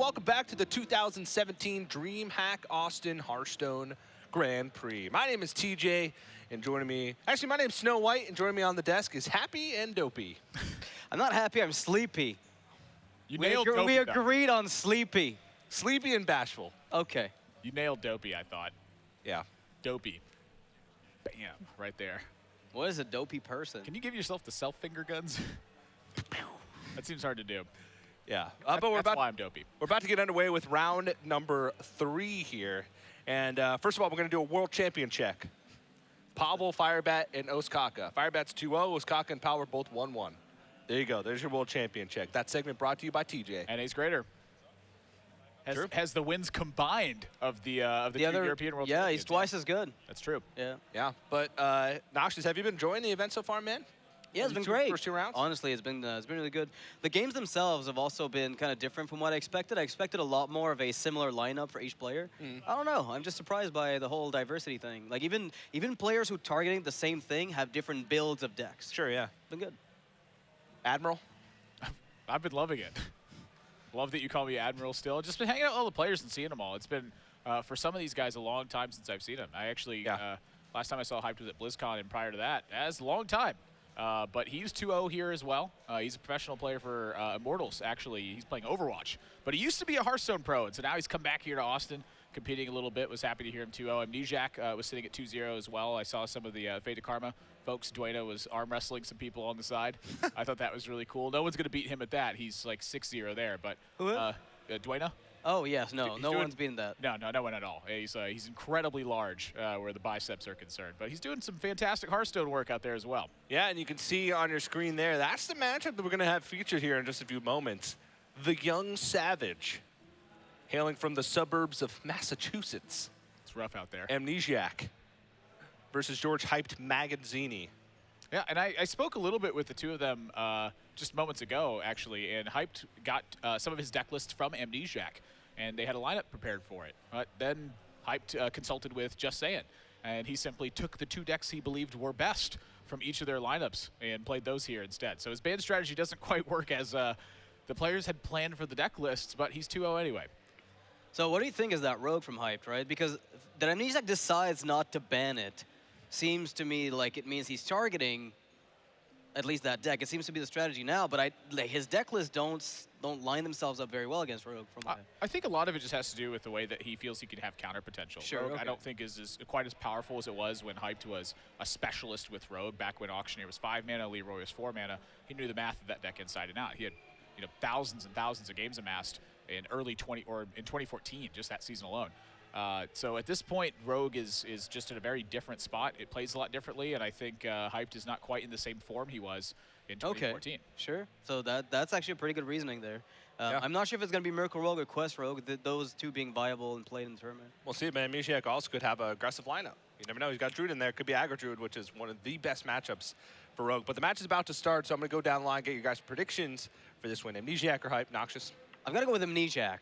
welcome back to the 2017 DreamHack Austin Hearthstone Grand Prix. My name is TJ, and joining me, actually my name's Snow White, and joining me on the desk is Happy and Dopey. I'm not happy, I'm sleepy. You nailed Dopey. We agreed on sleepy. Sleepy and bashful. Okay. You nailed Dopey, I thought. Yeah. Dopey. Bam, right there. What is a dopey person? Can you give yourself the self-finger guns? That seems hard to do. Yeah. That's why I'm dopey. We're about to get underway with round number 3 here. And first of all, we're going to do a world champion check. Pavel, Firebat, and Oskaka. Firebat's 2-0, Oskaka and Power both 1-1. There you go. There's your world champion check. That segment brought to you by TJ. And Ace Greater. Has the wins combined of the other European World Champions. Yeah, he's twice as good. That's true. Yeah. Yeah. But Noxious, have you been enjoying the event so far, man? Yeah, it's been great. First 2 rounds? Honestly, it's been really good. The games themselves have also been kind of different from what I expected. I expected a lot more of a similar lineup for each player. I don't know. I'm just surprised by the whole diversity thing. Like even players who are targeting the same thing have different builds of decks. Sure, yeah. Been good. Admiral? I've been loving it. Love that you call me Admiral still. Just been hanging out with all the players and seeing them all. It's been, for some of these guys, a long time since I've seen them. I actually, last time I saw Hyped was at BlizzCon, and prior to that, that's a long time. But he's 2-0 here as well. He's a professional player for Immortals, actually. He's playing Overwatch. But he used to be a Hearthstone pro, and so now he's come back here to Austin, competing a little bit. Was happy to hear him 2-0. Amnesiac was sitting at 2-0 as well. I saw some of the Fate to Karma folks. Duena was arm wrestling some people on the side. I thought that was really cool. No one's going to beat him at that. He's like 6-0 there. But Duena? Oh, yes. No one's beating that. No one at all. He's incredibly large where the biceps are concerned. But he's doing some fantastic Hearthstone work out there as well. Yeah, and you can see on your screen there, that's the matchup that we're going to have featured here in just a few moments. The Young Savage, hailing from the suburbs of Massachusetts. It's rough out there. Amnesiac versus George Hyped Magazzini. Yeah, and I spoke a little bit with the two of them just moments ago, actually, and Hyped got some of his deck lists from Amnesiac, and they had a lineup prepared for it. But then Hyped consulted with Just Sayin', and he simply took the 2 decks he believed were best from each of their lineups and played those here instead. So his band strategy doesn't quite work as the players had planned for the deck lists, but he's 2-0 anyway. So what do you think is that rogue from Hyped, right? Because that Amnesiac decides not to ban it seems to me like it means he's targeting at least that deck. It seems to be the strategy now, but his deck lists don't line themselves up very well against Rogue. I think a lot of it just has to do with the way that he feels he can have counter potential. Sure, Rogue, okay. I don't think is quite as powerful as it was when Hyped was a specialist with Rogue. Back when Auctioneer was 5 mana, Leroy was 4 mana. He knew the math of that deck inside and out. He had thousands and thousands of games amassed in in 2014, just that season alone. So at this point, Rogue is just in a very different spot. It plays a lot differently, and I think Hyped is not quite in the same form he was in 2014. Okay, sure. So that's actually a pretty good reasoning there. Yeah. I'm not sure if it's going to be Miracle Rogue or Quest Rogue, those two being viable and played in the tournament. We'll see, man. Amnesiac also could have an aggressive lineup. You never know. He's got Druid in there. Could be Aggro Druid, which is one of the best matchups for Rogue. But the match is about to start, so I'm going to go down the line, get your guys' predictions for this win. Amnesiac or Hype? Noxious? I've got to go with Amnesiac,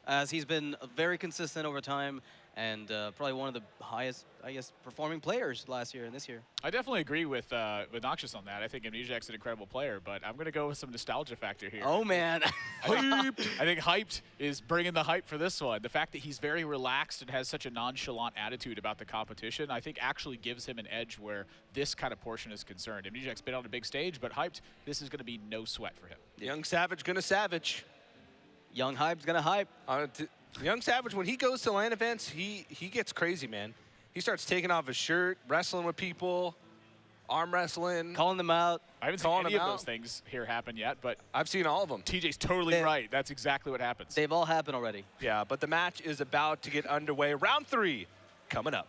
as he's been very consistent over time and probably one of the highest, I guess, performing players last year and this year. I definitely agree with Noxious on that. I think Amnesiac's an incredible player, but I'm going to go with some nostalgia factor here. Oh, man. I think Hyped is bringing the hype for this one. The fact that he's very relaxed and has such a nonchalant attitude about the competition, I think actually gives him an edge where this kind of portion is concerned. Amnesiac's been on a big stage, but Hyped, this is going to be no sweat for him. Young Savage gonna savage. Young Hype's going to hype. Young Savage, when he goes to LAN events, he gets crazy, man. He starts taking off his shirt, wrestling with people, arm wrestling. Calling them out. I haven't seen any of those things here happen yet, but I've seen all of them. TJ's totally right. That's exactly what happens. They've all happened already. Yeah, but the match is about to get underway. Round 3 coming up.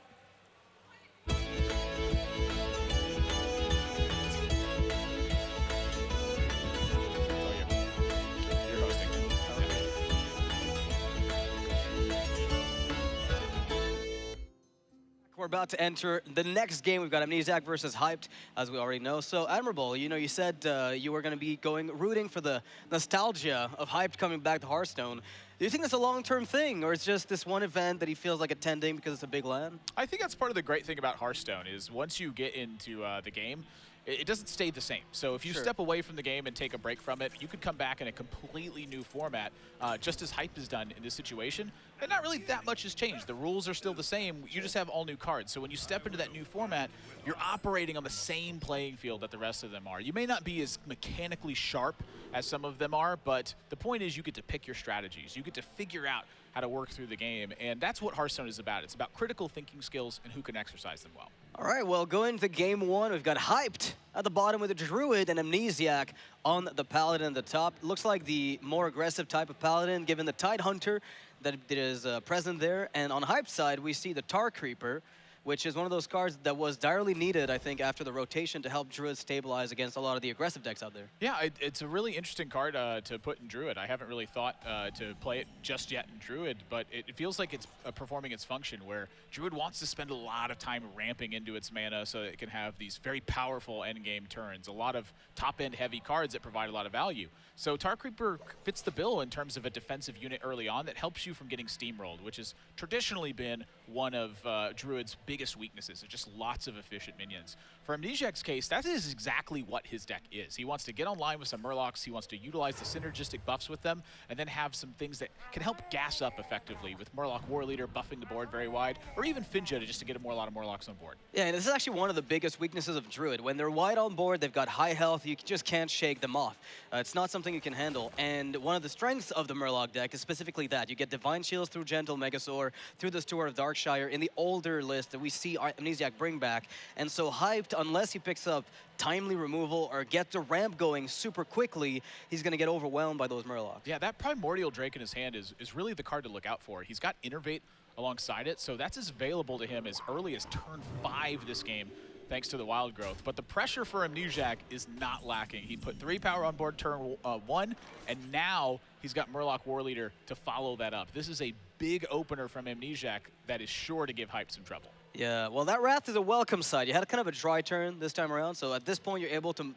We're about to enter the next game. We've got Amnesiac versus Hyped, as we already know. So, Admirable, you said you were going to be rooting for the nostalgia of Hyped coming back to Hearthstone. Do you think that's a long-term thing, or it's just this one event that he feels like attending because it's a big LAN? I think that's part of the great thing about Hearthstone is once you get into the game, it doesn't stay the same. So if you step away from the game and take a break from it, you could come back in a completely new format, just as Hype has done in this situation. And not really that much has changed. The rules are still the same. You just have all new cards. So when you step into that new format, you're operating on the same playing field that the rest of them are. You may not be as mechanically sharp as some of them are, but the point is you get to pick your strategies. You get to figure out how to work through the game, and that's what Hearthstone is about. It's about critical thinking skills and who can exercise them well. All right, well, going to game one, we've got Hyped at the bottom with the Druid and Amnesiac on the Paladin at the top. Looks like the more aggressive type of Paladin, given the Tidehunter that is present there. And on Hype's side, we see the Tar Creeper, which is one of those cards that was direly needed, I think, after the rotation to help Druid stabilize against a lot of the aggressive decks out there. Yeah, it's a really interesting card to put in Druid. I haven't really thought to play it just yet in Druid, but it feels like it's performing its function, where Druid wants to spend a lot of time ramping into its mana so that it can have these very powerful endgame turns, a lot of top-end heavy cards that provide a lot of value. So Tar Creeper fits the bill in terms of a defensive unit early on that helps you from getting steamrolled, which has traditionally been one of Druid's biggest weaknesses. It's just lots of efficient minions. For Amnesiac's case, that is exactly what his deck is. He wants to get online with some Murlocs, he wants to utilize the synergistic buffs with them, and then have some things that can help gas up effectively, with Murloc War Leader buffing the board very wide, or even Finja just to get a lot of Murlocs on board. Yeah, and this is actually one of the biggest weaknesses of Druid. When they're wide on board, they've got high health, you just can't shake them off. It's not something you can handle, and one of the strengths of the Murloc deck is specifically that. You get Divine Shields through Gentle Megasaur, through the Steward of Darkshire in the older list that we see Amnesiac bring back, and so Hyped, unless he picks up timely removal or get the ramp going super quickly, he's going to get overwhelmed by those Murlocs. Yeah, that Primordial Drake in his hand is really the card to look out for. He's got Innervate alongside it, so that's as available to him as early as turn 5 this game, thanks to the Wild Growth. But the pressure for Amnesiac is not lacking. He put 3 power on board turn 1, and now he's got Murloc War Leader to follow that up. This is a big opener from Amnesiac that is sure to give Hype some trouble. Yeah, well, that Wrath is a welcome sight. You had kind of a dry turn this time around, so at this point you're able to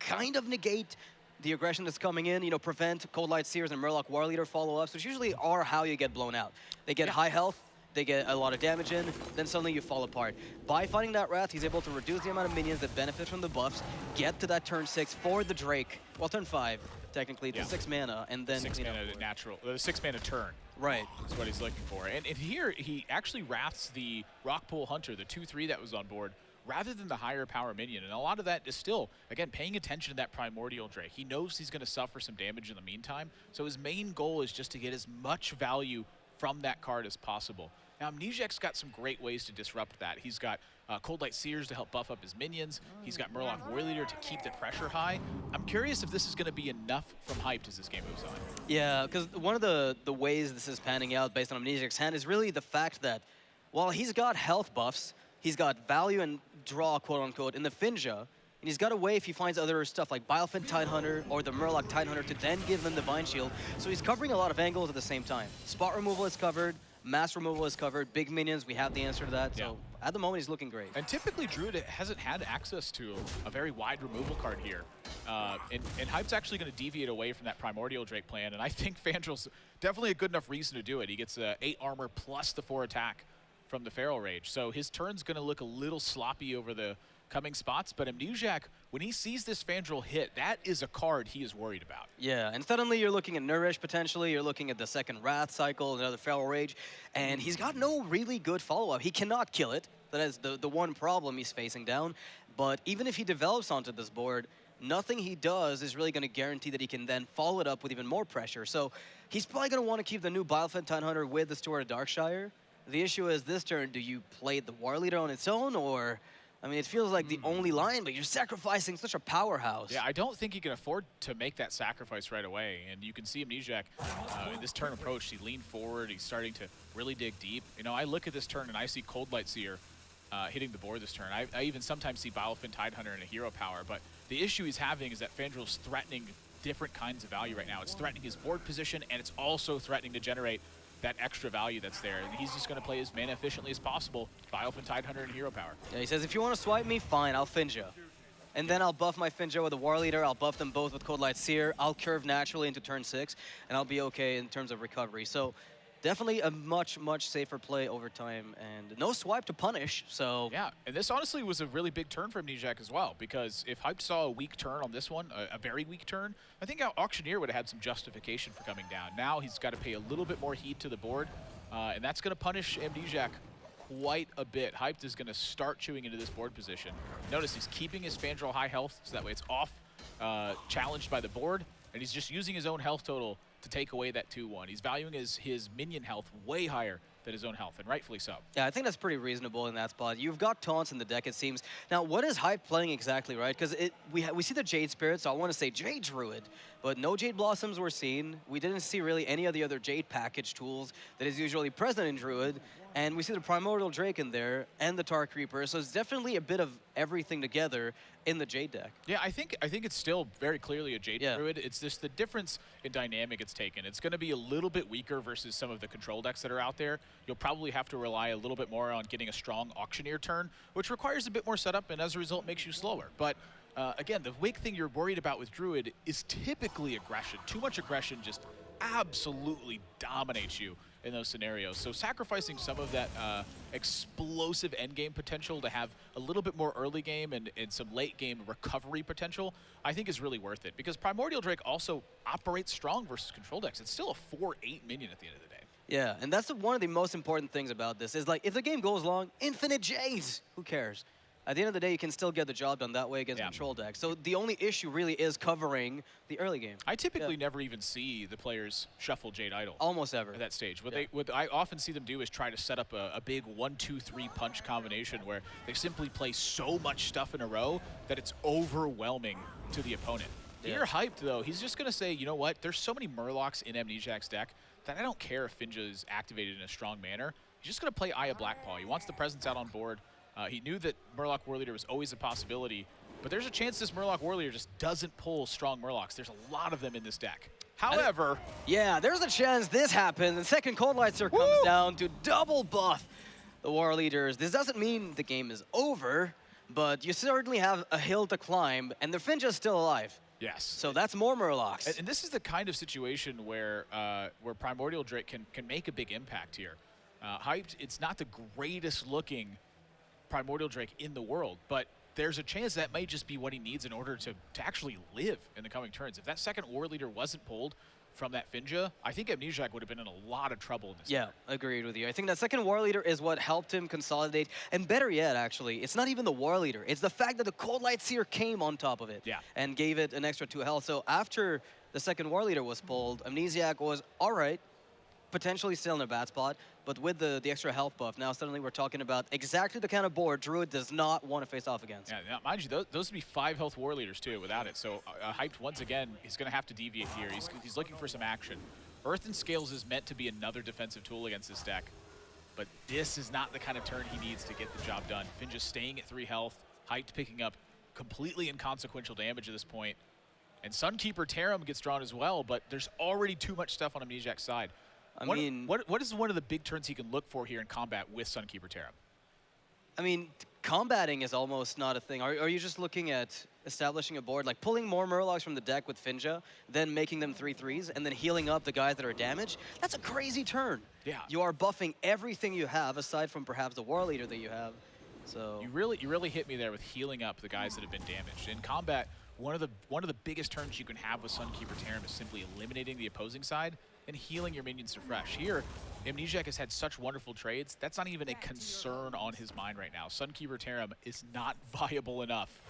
kind of negate the aggression that's coming in, you know, prevent Cold Light Seers and Murloc War Leader follow-ups, which usually are how you get blown out. They get high health, they get a lot of damage in, then suddenly you fall apart. By fighting that Wrath, he's able to reduce the amount of minions that benefit from the buffs, get to that turn 6 for the Drake, well, turn 5, technically, to 6 mana, and then... 6 mana natural, 6 mana turn. Right. That's what he's looking for. And here, he actually wraths the Rockpool Hunter, the 2/3 that was on board, rather than the higher power minion. And a lot of that is still, again, paying attention to that Primordial Drake. He knows he's going to suffer some damage in the meantime, so his main goal is just to get as much value from that card as possible. Now, Amnesiac's got some great ways to disrupt that. He's got Cold Light Seers to help buff up his minions. He's got Murloc War Leader to keep the pressure high. I'm curious if this is going to be enough from Hyped as this game moves on. Yeah, because one of the ways this is panning out based on Amnesiac's hand is really the fact that while he's got health buffs, he's got value and draw, quote-unquote, in the Finja, and he's got a way if he finds other stuff like Bilefin Tidehunter or the Murloc Tidehunter to then give them Divine Shield. So he's covering a lot of angles at the same time. Spot removal is covered, mass removal is covered, big minions, we have the answer to that. So at the moment, he's looking great. And typically, Druid hasn't had access to a very wide removal card here. And Hype's actually going to deviate away from that Primordial Drake plan, and I think Fandrel's definitely a good enough reason to do it. He gets 8 armor plus the 4 attack from the Feral Rage. So his turn's going to look a little sloppy over the coming spots, but Amnesiac, when he sees this Fandrel hit, that is a card he is worried about. Yeah, and suddenly you're looking at Nourish potentially, you're looking at the second Wrath cycle, another Feral Rage, and he's got no really good follow-up. He cannot kill it. That is the one problem he's facing down, but even if he develops onto this board, nothing he does is really going to guarantee that he can then follow it up with even more pressure. So he's probably going to want to keep the new Bilefin Tidehunter with the Steward of Darkshire. The issue is this turn, do you play the War Leader on its own, or... I mean, it feels like the only line, but you're sacrificing such a powerhouse. Yeah, I don't think he can afford to make that sacrifice right away. And you can see Amnesiac in this turn approach. He leaned forward. He's starting to really dig deep. You know, I look at this turn and I see Cold Light Seer hitting the board this turn. I even sometimes see Bilefin Tidehunter in a hero power. But the issue he's having is that Fandrel's threatening different kinds of value right now. It's threatening his board position, and it's also threatening to generate that extra value that's there. And he's just going to play as mana efficiently as possible. Bilefin Tidehunter and hero power. Yeah, he says, if you want to swipe me, fine, I'll Finja. And then I'll buff my Finja with a War Leader, I'll buff them both with Cold Light Seer, I'll curve naturally into turn 6, and I'll be okay in terms of recovery. So definitely a much, much safer play over time, and no swipe to punish, so... Yeah, and this honestly was a really big turn for Amnesiac as well, because if Hype saw a weak turn on this one, a very weak turn, I think Auctioneer would have had some justification for coming down. Now he's got to pay a little bit more heed to the board, and that's going to punish Amnesiac quite a bit. Hyped is going to start chewing into this board position. Notice he's keeping his Fandral high health, so that way it's off, challenged by the board, and he's just using his own health total to take away that 2-1. He's valuing his minion health way higher than his own health, and rightfully so. Yeah, I think that's pretty reasonable in that spot. You've got taunts in the deck, it seems. Now, what is Hype playing exactly, right? Because we see the Jade Spirit, so I want to say Jade Druid, but no Jade Blossoms were seen. We didn't see really any of the other Jade package tools that is usually present in Druid, and we see the Primordial Drake in there and the Tar Creeper, so it's definitely a bit of everything together in the Jade deck. Yeah, I think it's still very clearly a Jade Druid. It's just the difference in dynamic it's taken. It's going to be a little bit weaker versus some of the control decks that are out there. You'll probably have to rely a little bit more on getting a strong Auctioneer turn, which requires a bit more setup and as a result makes you slower. But again, the big thing you're worried about with Druid is typically aggression. Too much aggression just absolutely dominates you in those scenarios. So sacrificing some of that explosive endgame potential to have a little bit more early game and some late game recovery potential, I think is really worth it. Because Primordial Drake also operates strong versus control decks. It's still a 4-8 minion at the end of the day. Yeah, and that's one of the most important things about this, is like, if the game goes long, infinite Jades, who cares? At the end of the day, you can still get the job done that way against control decks. So the only issue really is covering the early game. I typically never even see the players shuffle Jade Idol. Almost ever. At that stage. What I often see them do is try to set up a big 1-2-3 punch combination where they simply play so much stuff in a row that it's overwhelming to the opponent. Here, Hyped, though, he's just going to say, you know what, there's so many Murlocs in Amnesiac's deck that I don't care if Finja is activated in a strong manner. He's just going to play Eye of Blackpaw. He wants the presence out on board. He knew that Murloc Warleader was always a possibility, but there's a chance this Murloc Warleader just doesn't pull strong Murlocs. There's a lot of them in this deck. However... Yeah, there's a chance this happens. The second Cold Lightster comes down to double buff the Warleaders. This doesn't mean the game is over, but you certainly have a hill to climb, and the Finja's still alive. Yes. So that's more Murlocs. And this is the kind of situation where Primordial Drake can make a big impact here. Hyped, it's not the greatest looking Primordial Drake in the world, but there's a chance that might just be what he needs in order to actually live in the coming turns. If that second War Leader wasn't pulled from that Finja, I think Amnesiac would have been in a lot of trouble in this game. Agreed with you. I think that second War Leader is what helped him consolidate, and better yet, actually, it's not even the War Leader. It's the fact that the Cold Light Seer came on top of it and gave it an extra 2 health. So after the second War Leader was pulled, Amnesiac was all right, potentially still in a bad spot, but with the extra health buff, now suddenly we're talking about exactly the kind of board Druid does not want to face off against. Yeah, now, mind you, those would be 5 health War Leaders too without it. So Hyped, once again, he's going to have to deviate here. He's looking for some action. Earth and Scales is meant to be another defensive tool against this deck, but this is not the kind of turn he needs to get the job done. Finja staying at 3 health, Hyped picking up completely inconsequential damage at this point, and Sunkeeper Tarim gets drawn as well, but there's already too much stuff on Amnesiac's side. What is one of the big turns he can look for here in combat with Sunkeeper Tarim? I mean, combating is almost not a thing. Are you just looking at establishing a board, like pulling more Murlocs from the deck with Finja, then making them 3/3s, and then healing up the guys that are damaged? That's a crazy turn. Yeah. You are buffing everything you have, aside from perhaps the War Leader that you have. So you really hit me there with healing up the guys that have been damaged. In combat, one of the biggest turns you can have with Sunkeeper Tarim is simply eliminating the opposing side and healing your minions to fresh. Here, Amnesiac has had such wonderful trades, that's not even a concern on his mind right now. Sunkeeper Tarim is not viable enough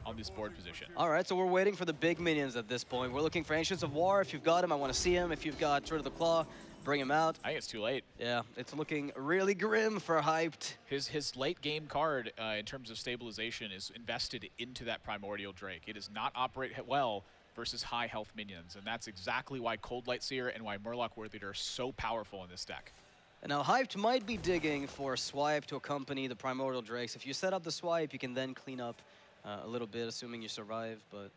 on this board position. All right, so we're waiting for the big minions at this point. We're looking for Ancients of War. If you've got him, I want to see him. If you've got Sword of the Claw, bring him out. I think it's too late. Yeah, it's looking really grim for Hyped. His late game card in terms of stabilization is invested into that Primordial Drake. It does not operate well versus high health minions, and that's exactly why Cold Light Seer and why Murloc Warleader are so powerful in this deck. And now Hyped might be digging for a swipe to accompany the Primordial Drakes. If you set up the swipe, you can then clean up a little bit, assuming you survive, but...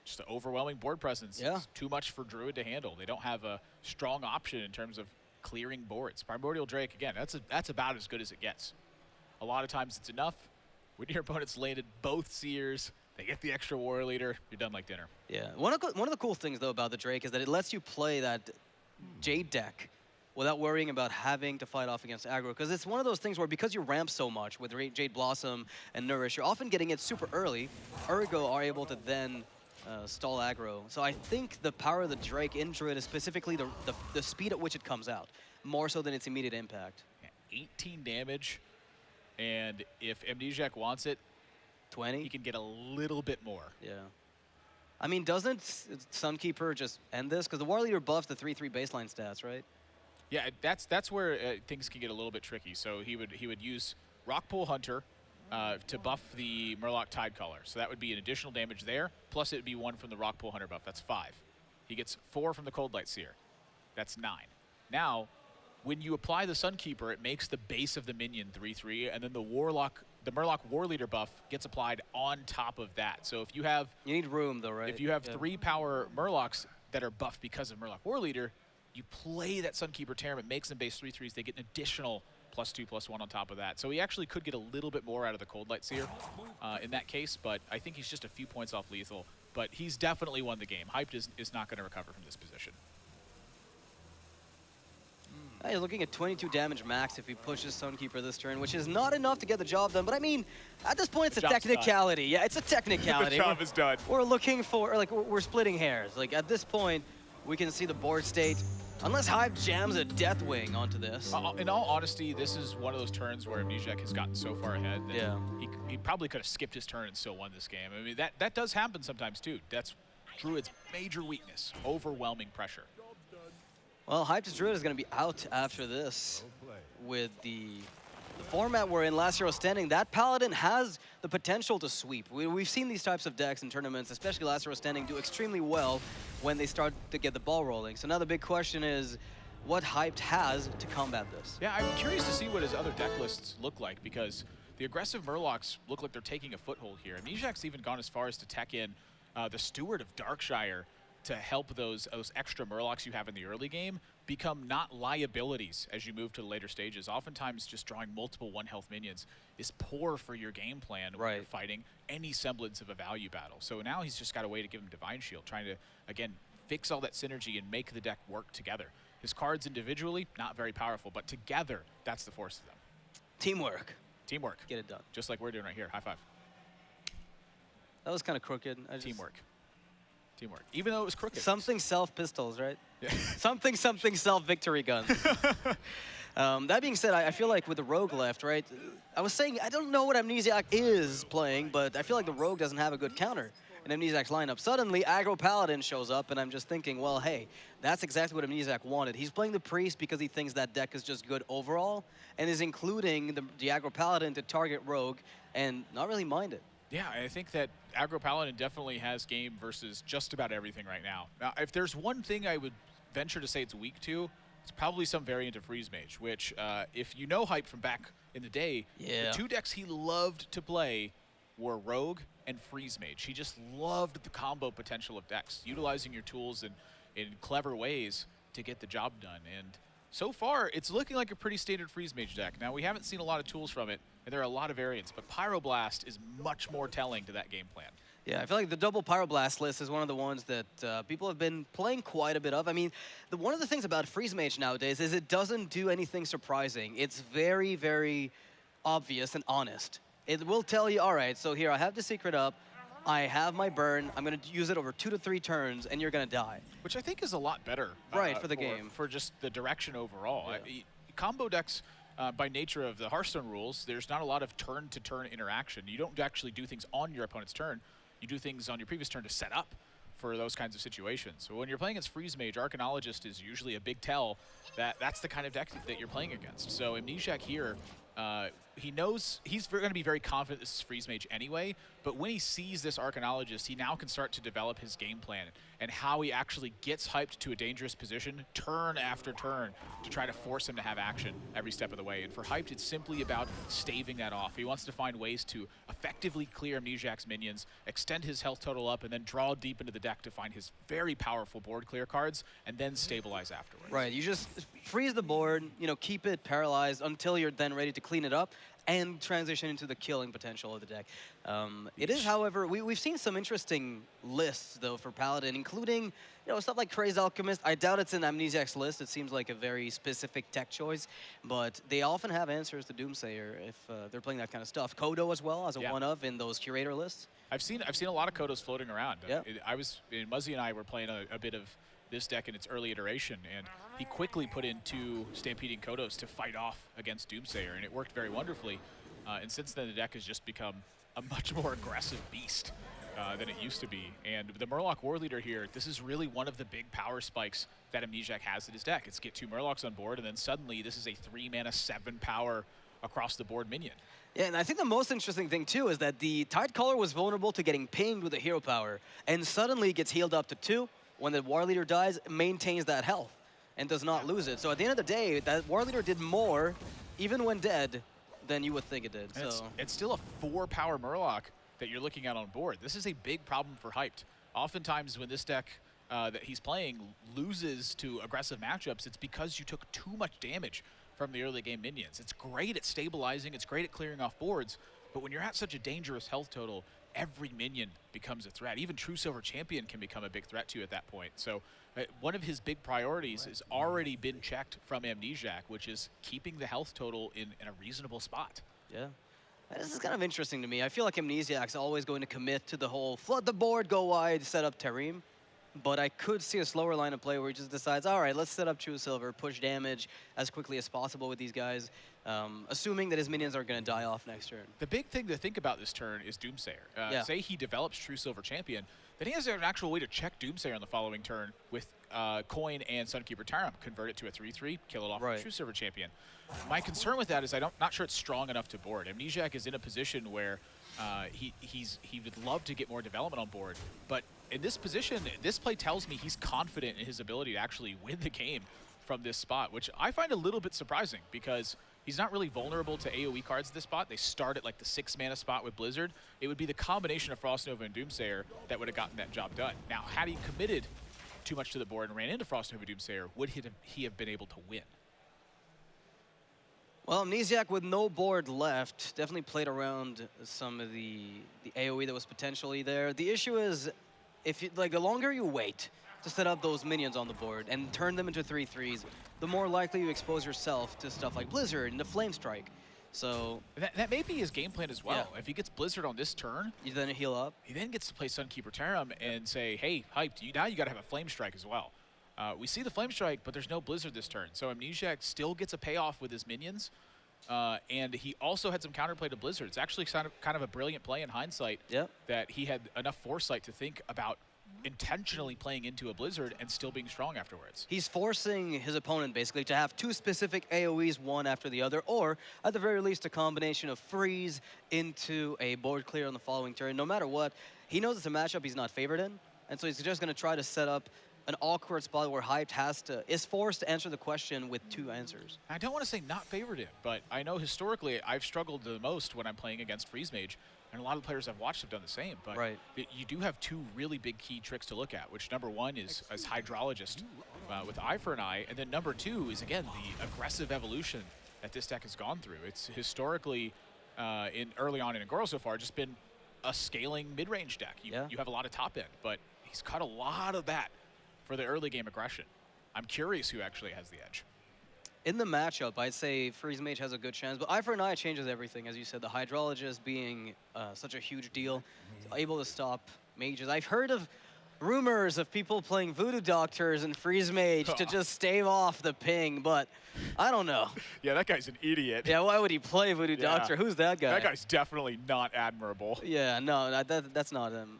Just an overwhelming board presence. Yeah. It's too much for Druid to handle. They don't have a strong option in terms of clearing boards. Primordial Drake, again, that's about as good as it gets. A lot of times it's enough. When your opponent's landed both Seers, they get the extra War Leader, you're done like dinner. Yeah, one of the cool things, though, about the Drake is that it lets you play that Jade deck without worrying about having to fight off against aggro. Because it's one of those things where because you ramp so much with Jade Blossom and Nourish, you're often getting it super early, ergo are able to then stall aggro. So I think the power of the Drake in Druid is specifically the speed at which it comes out, more so than its immediate impact. Yeah, 18 damage, and if Amnesiac wants it, 20? he can get a little bit more. Yeah. I mean, doesn't Sunkeeper just end this? Because the War Leader buffs the 3/3 baseline stats, right? Yeah, that's where things can get a little bit tricky. So he would use Rockpool Hunter to buff the Murloc Tidecaller. So that would be an additional damage there, plus it would be 1 from the Rockpool Hunter buff. That's 5. He gets 4 from the Cold Light Seer. That's 9. Now, when you apply the Sunkeeper, it makes the base of the minion 3/3, and then the Murloc War Leader buff gets applied on top of that. So if you have... You need room, though, right? If you have 3 power Murlocs that are buffed because of Murloc War Leader, you play that Sunkeeper Term, it makes them base 3/3s. They get an additional +2/+1 on top of that. So he actually could get a little bit more out of the Cold Light Seer in that case, but I think he's just a few points off lethal. But he's definitely won the game. Hyped is not going to recover from this position. He's looking at 22 damage max if he pushes Sunkeeper this turn, which is not enough to get the job done. But I mean, at this point, it's a technicality. Yeah, it's a technicality. The job is done. We're looking for, like, we're splitting hairs. Like, at this point, we can see the board state. Unless Hive jams a Deathwing onto this. In all honesty, this is one of those turns where Amnesiac has gotten so far ahead that he probably could have skipped his turn and still won this game. I mean, that does happen sometimes, too. That's Druid's major weakness, overwhelming pressure. Well, Hype's Druid is going to be out after this with the format we're in, last hero standing. That Paladin has the potential to sweep. We've seen these types of decks in tournaments, especially last hero standing, do extremely well when they start to get the ball rolling. So now the big question is what Hyped has to combat this. Yeah, I'm curious to see what his other deck lists look like, because the aggressive Murlocs look like they're taking a foothold here. Amnesiac's even gone as far as to tech in the Steward of Darkshire to help those extra Murlocs you have in the early game become not liabilities as you move to the later stages. Oftentimes, just drawing multiple 1-health minions is poor for your game plan when you're fighting any semblance of a value battle. So now he's just got a way to give him Divine Shield, trying to, again, fix all that synergy and make the deck work together. His cards individually, not very powerful, but together, that's the force of them. Teamwork. Teamwork. Get it done. Just like we're doing right here. High five. That was kind of crooked. Teamwork. Teamwork. Even though it was crooked. Something self-pistols, right? Yeah. something self-victory guns. That being said, I feel like with the Rogue left, right? I was saying, I don't know what Amnesiac is playing, but I feel like the Rogue doesn't have a good counter in Amnesiac's lineup. Suddenly, Aggro Paladin shows up, and I'm just thinking, well, hey, that's exactly what Amnesiac wanted. He's playing the Priest because he thinks that deck is just good overall, and is including the Aggro Paladin to target Rogue, and not really mind it. Yeah, I think that Aggro Paladin definitely has game versus just about everything right now. Now, if there's one thing I would venture to say it's weak to, it's probably some variant of Freeze Mage, which, if you know Hype from back in the day, the 2 decks he loved to play were Rogue and Freeze Mage. He just loved the combo potential of decks, utilizing your tools in clever ways to get the job done. And so far, it's looking like a pretty standard Freeze Mage deck. Now, we haven't seen a lot of tools from it, and there are a lot of variants, but Pyroblast is much more telling to that game plan. Yeah, I feel like the double Pyroblast list is one of the ones that people have been playing quite a bit of. I mean, one of the things about Freeze Mage nowadays is it doesn't do anything surprising. It's very, very obvious and honest. It will tell you, all right, so here I have the secret up, I have my burn, I'm going to use it over 2 to 3 turns, and you're going to die. Which I think is a lot better. For the game. For just the direction overall. Yeah. Combo decks, by nature of the Hearthstone rules, there's not a lot of turn-to-turn interaction. You don't actually do things on your opponent's turn. You do things on your previous turn to set up for those kinds of situations. So when you're playing against Freeze Mage, Arcanologist is usually a big tell that that's the kind of deck that you're playing against. So Amnesiac here, he knows he's going to be very confident this is Freeze Mage anyway, but when he sees this Arcanologist, he now can start to develop his game plan and how he actually gets hyped to a dangerous position turn after turn to try to force him to have action every step of the way. And for Hyped, it's simply about staving that off. He wants to find ways to effectively clear Amnesiac's minions, extend his health total up, and then draw deep into the deck to find his very powerful board clear cards, and then stabilize afterwards. Right, you just freeze the board, you know, keep it paralyzed until you're then ready to clean it up. and transition into the killing potential of the deck. It is, however, we've seen some interesting lists, though, for Paladin, including stuff like Crazed Alchemist. I doubt it's in Amnesiac's list. It seems like a very specific tech choice, but they often have answers to Doomsayer if they're playing that kind of stuff. Kodo as well, as a one-of in those curator lists. I've seen a lot of Kodos floating around. Yeah. Muzzy and I were playing a bit of this deck in its early iteration, and he quickly put in 2 Stampeding Kodos to fight off against Doomsayer, and it worked very wonderfully. And since then, the deck has just become a much more aggressive beast than it used to be. And the Murloc War Leader here, this is really one of the big power spikes that Amnesiac has in his deck. It's get 2 Murlocs on board, and then suddenly this is a 3-mana, 7-power across the board minion. Yeah, and I think the most interesting thing, too, is that the Tidecaller was vulnerable to getting pinged with a hero power, and suddenly gets healed up to 2. When the War Leader dies, maintains that health and does not lose it. So at the end of the day, that War Leader did more, even when dead, than you would think it did. So it's still a 4-power Murloc that you're looking at on board. This is a big problem for Hyped. Oftentimes when this deck that he's playing loses to aggressive matchups, it's because you took too much damage from the early game minions. It's great at stabilizing, it's great at clearing off boards, but when you're at such a dangerous health total, every minion becomes a threat. Even True Silver Champion can become a big threat to you at that point. So one of his big priorities has already been checked from Amnesiac, which is keeping the health total in a reasonable spot. Yeah. This is kind of interesting to me. I feel like Amnesiac's always going to commit to the whole flood the board, go wide, set up Tarim. But I could see a slower line of play where he just decides, all right, let's set up True Silver, push damage as quickly as possible with these guys, assuming that his minions are going to die off next turn. The big thing to think about this turn is Doomsayer. Say he develops True Silver Champion, then he has an actual way to check Doomsayer on the following turn with Coin and Sunkeeper Tarim. Convert it to a 3/3, kill it off with True Silver Champion. My concern with that is I'm not sure it's strong enough to board. Amnesiac is in a position where he would love to get more development on board, but in this position, this play tells me he's confident in his ability to actually win the game from this spot, which I find a little bit surprising because he's not really vulnerable to AoE cards at this spot. They start at like the 6-mana spot with Blizzard. It would be the combination of Frost Nova and Doomsayer that would have gotten that job done. Now, had he committed too much to the board and ran into Frost Nova Doomsayer, would he have been able to win? Well, Amnesiac with no board left definitely played around some of the AoE that was potentially there. The issue is, the longer you wait to set up those minions on the board and turn them into 3/3s, the more likely you expose yourself to stuff like Blizzard and the Flame Strike. So that may be his game plan as well. Yeah. If he gets Blizzard on this turn, you then heal up. He then gets to play Sunkeeper Tarim and say, hey, Hyped, now you got to have a Flame Strike as well. We see the Flame Strike, but there's no Blizzard this turn. So Amnesiac still gets a payoff with his minions. And he also had some counterplay to Blizzard. It's actually kind of a brilliant play in hindsight that he had enough foresight to think about intentionally playing into a Blizzard and still being strong afterwards. He's forcing his opponent basically to have 2 specific AoEs, one after the other, or at the very least a combination of freeze into a board clear on the following turn. No matter what, he knows it's a matchup he's not favored in, and so he's just going to try to set up an awkward spot where Hyped is forced to answer the question with 2 answers. I don't want to say not favored in, but I know historically I've struggled the most when I'm playing against Freeze Mage, and a lot of the players I've watched have done the same. But you do have 2 really big key tricks to look at, which number 1 is as Hydrologist with Eye for an Eye, and then number 2 is, again, the aggressive evolution that this deck has gone through. It's historically, early on in Agoro so far, just been a scaling mid-range deck. You have a lot of top end, but he's cut a lot of that for the early game aggression. I'm curious who actually has the edge. In the matchup, I'd say Freeze Mage has a good chance, but Eye for an Eye changes everything. As you said, the Hydrologist being such a huge deal, able to stop mages. I've heard of rumors of people playing Voodoo Doctors and Freeze Mage to just stave off the ping, but I don't know. Yeah, that guy's an idiot. Yeah, why would he play Voodoo Doctor? Who's that guy? That guy's definitely not admirable. Yeah, no, that's not him.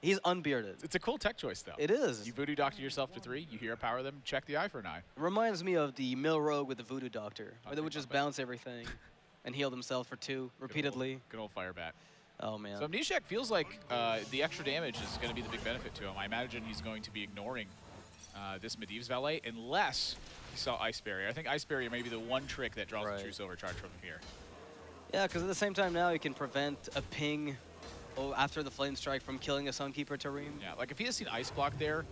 He's unbearded. It's a cool tech choice, though. It is. You Voodoo Doctor yourself to 3, you hero power them, check the Eye for an Eye. It reminds me of the Mill Rogue with the Voodoo Doctor, where they would just bounce everything and heal themselves for 2 repeatedly. Good old Fire Bat. Oh, man. So Amnesiac feels like the extra damage is going to be the big benefit to him. I imagine he's going to be ignoring this Medivh's Valet unless he saw Ice Barrier. I think Ice Barrier may be the one trick that draws the True Silver Charge from him here. Yeah, because at the same time now he can prevent a ping after the Flame Strike from killing a Sunkeeper Tarim. Yeah, like if he had seen Ice Block there,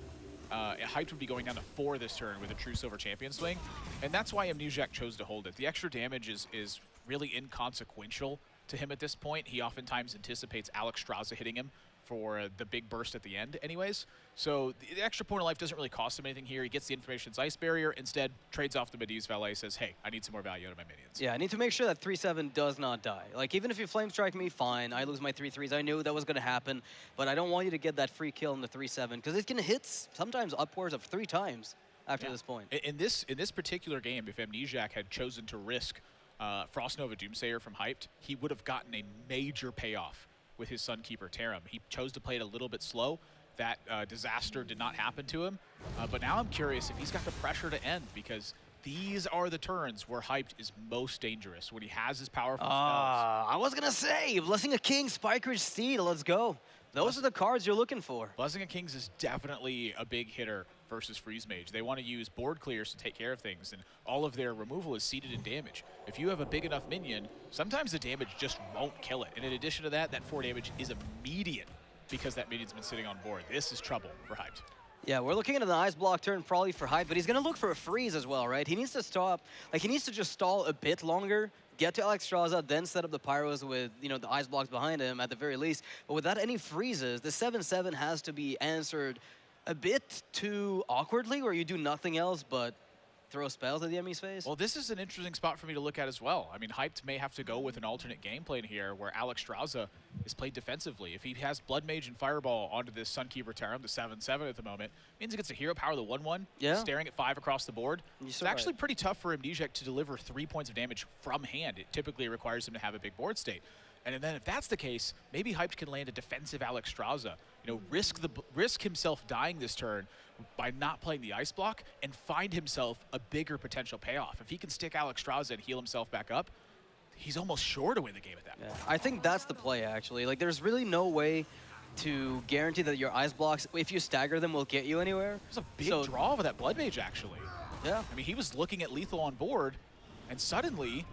Hyped would be going down to 4 this turn with a True Silver Champion swing, and that's why Amnesiac chose to hold it. The extra damage is really inconsequential to him at this point. He oftentimes anticipates Alexstrasza hitting him for the big burst at the end anyways. So the extra point of life doesn't really cost him anything here. He gets the information's Ice Barrier, instead trades off the Mediz Valet, says, hey, I need some more value out of my minions. Yeah, I need to make sure that 3-7 does not die. Like, even if you Flame Strike me, fine. I lose my 3-3s. I knew that was going to happen. But I don't want you to get that free kill in the 3-7, because it can hit sometimes upwards of 3 times after this point. In this particular game, if Amnesiac had chosen to risk Frostnova Doomsayer from Hyped, he would have gotten a major payoff with his Sunkeeper Tarim. He chose to play it a little bit slow. That disaster did not happen to him. But now I'm curious if he's got the pressure to end, because these are the turns where Hyped is most dangerous, when he has his powerful spells. I was going to say, Blessing of Kings, Spike Ridge Steed, let's go. Those are the cards you're looking for. Blessing of Kings is definitely a big hitter versus Freeze Mage. They want to use board clears to take care of things, and all of their removal is seeded in damage. If you have a big enough minion, sometimes the damage just won't kill it. And in addition to that, that 4 damage is immediate because that minion's been sitting on board. This is trouble for Hyped. Yeah, we're looking at an Ice Block turn probably for Hype, but he's going to look for a freeze as well, right? He needs to stop, like he needs to just stall a bit longer, get to Alexstrasza, then set up the Pyros with, you know, the Ice Blocks behind him at the very least. But without any freezes, the 7-7 has to be answered a bit too awkwardly, where you do nothing else but throw spells at the enemy's face. Well, this is an interesting spot for me to look at as well. I mean, Hyped may have to go with an alternate game plan here where Alexstrasza is played defensively. If he has Blood Mage and Fireball onto this Sunkeeper Tarim, the 7-7 at the moment, means he gets a hero power, the 1-1, staring at 5 across the board. It's actually pretty tough for Amnesiac to deliver 3 points of damage from hand. It typically requires him to have a big board state. And then if that's the case, maybe Hyped can land a defensive Alexstrasza. You know, risk himself dying this turn by not playing the Ice Block and find himself a bigger potential payoff. If he can stick Alexstrasza and heal himself back up, he's almost sure to win the game at that point. I think that's the play, actually. Like, there's really no way to guarantee that your Ice Blocks, if you stagger them, will get you anywhere. There's a big draw with that Blood Mage, actually. Yeah. I mean, he was looking at lethal on board, and suddenly,